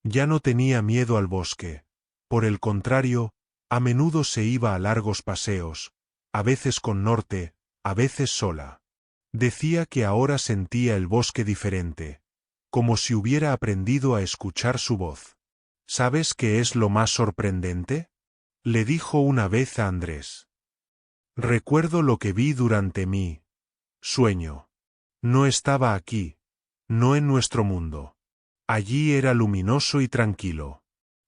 Ya no tenía miedo al bosque. Por el contrario, a menudo se iba a largos paseos, a veces con Norte, a veces sola. Decía que ahora sentía el bosque diferente, como si hubiera aprendido a escuchar su voz. ¿Sabes qué es lo más sorprendente? Le dijo una vez a Andrés. Recuerdo lo que vi durante mi sueño. No estaba aquí, no en nuestro mundo. Allí era luminoso y tranquilo.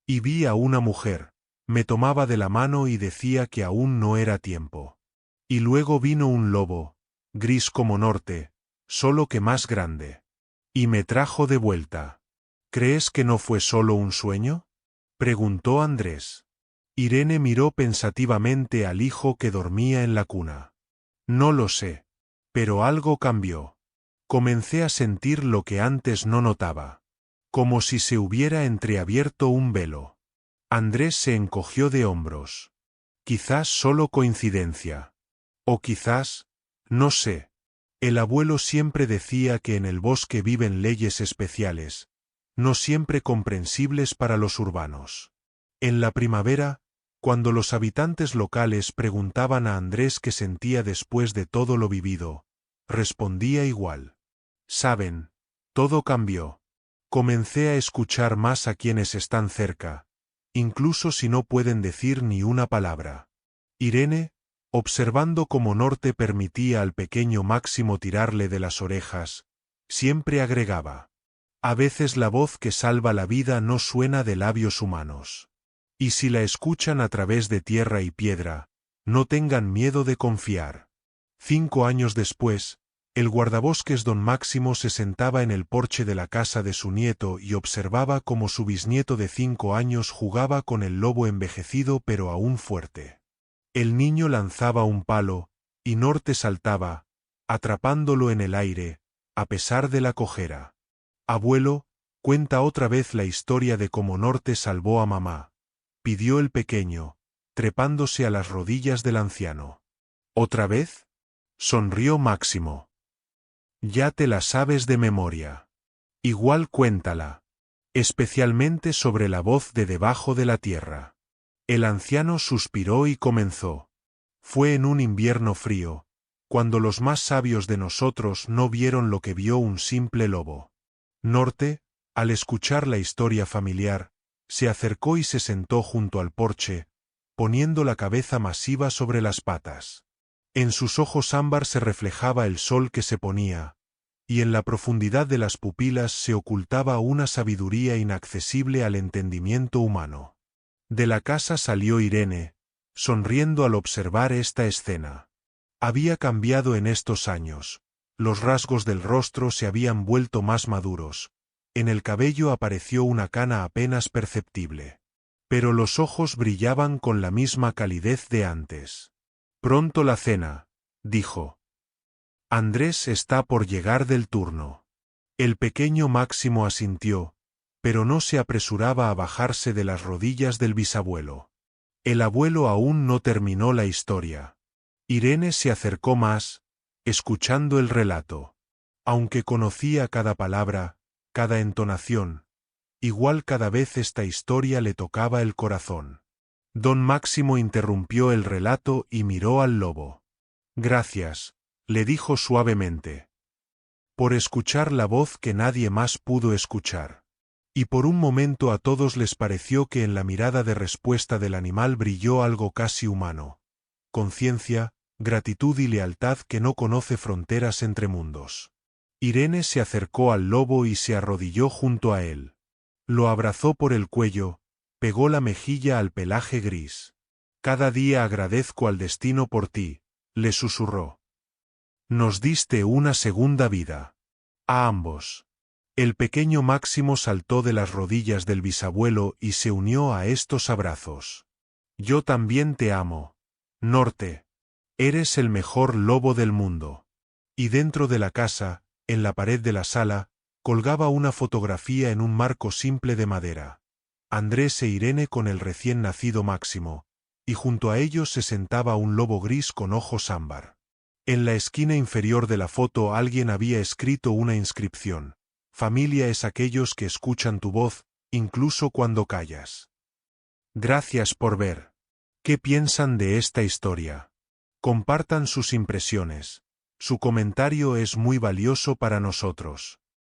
Y vi a una mujer, me tomaba de la mano y decía que aún no era tiempo. Y luego vino un lobo, gris como Norte, solo que más grande. Y me trajo de vuelta. ¿Crees que no fue solo un sueño? Preguntó Andrés. Irene miró pensativamente al hijo que dormía en la cuna. No lo sé. Pero algo cambió. Comencé a sentir lo que antes no notaba. Como si se hubiera entreabierto un velo. Andrés se encogió de hombros. Quizás solo coincidencia. O quizás, no sé. El abuelo siempre decía que en el bosque viven leyes especiales, no siempre comprensibles para los urbanos. En la primavera, cuando los habitantes locales preguntaban a Andrés qué sentía después de todo lo vivido, respondía igual. Saben, todo cambió. Comencé a escuchar más a quienes están cerca, incluso si no pueden decir ni una palabra. Irene, observando cómo Norte permitía al pequeño Máximo tirarle de las orejas, siempre agregaba. A veces la voz que salva la vida no suena de labios humanos. Y si la escuchan a través de tierra y piedra, no tengan miedo de confiar. 5 años después, el guardabosques don Máximo se sentaba en el porche de la casa de su nieto y observaba cómo su bisnieto de 5 años jugaba con el lobo envejecido pero aún fuerte. El niño lanzaba un palo, y Norte saltaba, atrapándolo en el aire, a pesar de la cojera. Abuelo, cuenta otra vez la historia de cómo Norte salvó a mamá, pidió el pequeño, trepándose a las rodillas del anciano. ¿Otra vez? Sonrió Máximo. Ya te la sabes de memoria. Igual cuéntala. Especialmente sobre la voz de debajo de la tierra. El anciano suspiró y comenzó. Fue en un invierno frío, cuando los más sabios de nosotros no vieron lo que vio un simple lobo. Norte, al escuchar la historia familiar, se acercó y se sentó junto al porche, poniendo la cabeza masiva sobre las patas. En sus ojos ámbar se reflejaba el sol que se ponía, y en la profundidad de las pupilas se ocultaba una sabiduría inaccesible al entendimiento humano. De la casa salió Irene, sonriendo al observar esta escena. Había cambiado en estos años, los rasgos del rostro se habían vuelto más maduros, en el cabello apareció una cana apenas perceptible. Pero los ojos brillaban con la misma calidez de antes. Pronto la cena, dijo. Andrés está por llegar del turno. El pequeño Máximo asintió, pero no se apresuraba a bajarse de las rodillas del bisabuelo. El abuelo aún no terminó la historia. Irene se acercó más, escuchando el relato. Aunque conocía cada palabra, cada entonación, igual cada vez esta historia le tocaba el corazón. Don Máximo interrumpió el relato y miró al lobo. Gracias, le dijo suavemente. Por escuchar la voz que nadie más pudo escuchar. Y por un momento a todos les pareció que en la mirada de respuesta del animal brilló algo casi humano. Conciencia, gratitud y lealtad que no conoce fronteras entre mundos. Irene se acercó al lobo y se arrodilló junto a él. Lo abrazó por el cuello, pegó la mejilla al pelaje gris. Cada día agradezco al destino por ti, le susurró. Nos diste una segunda vida. A ambos. El pequeño Máximo saltó de las rodillas del bisabuelo y se unió a estos abrazos. Yo también te amo, Norte. Eres el mejor lobo del mundo. Y dentro de la casa, en la pared de la sala, colgaba una fotografía en un marco simple de madera. Andrés e Irene con el recién nacido Máximo, y junto a ellos se sentaba un lobo gris con ojos ámbar. En la esquina inferior de la foto alguien había escrito una inscripción. Familia es aquellos que escuchan tu voz, incluso cuando callas. Gracias por ver. ¿Qué piensan de esta historia? Compartan sus impresiones. Su comentario es muy valioso para nosotros.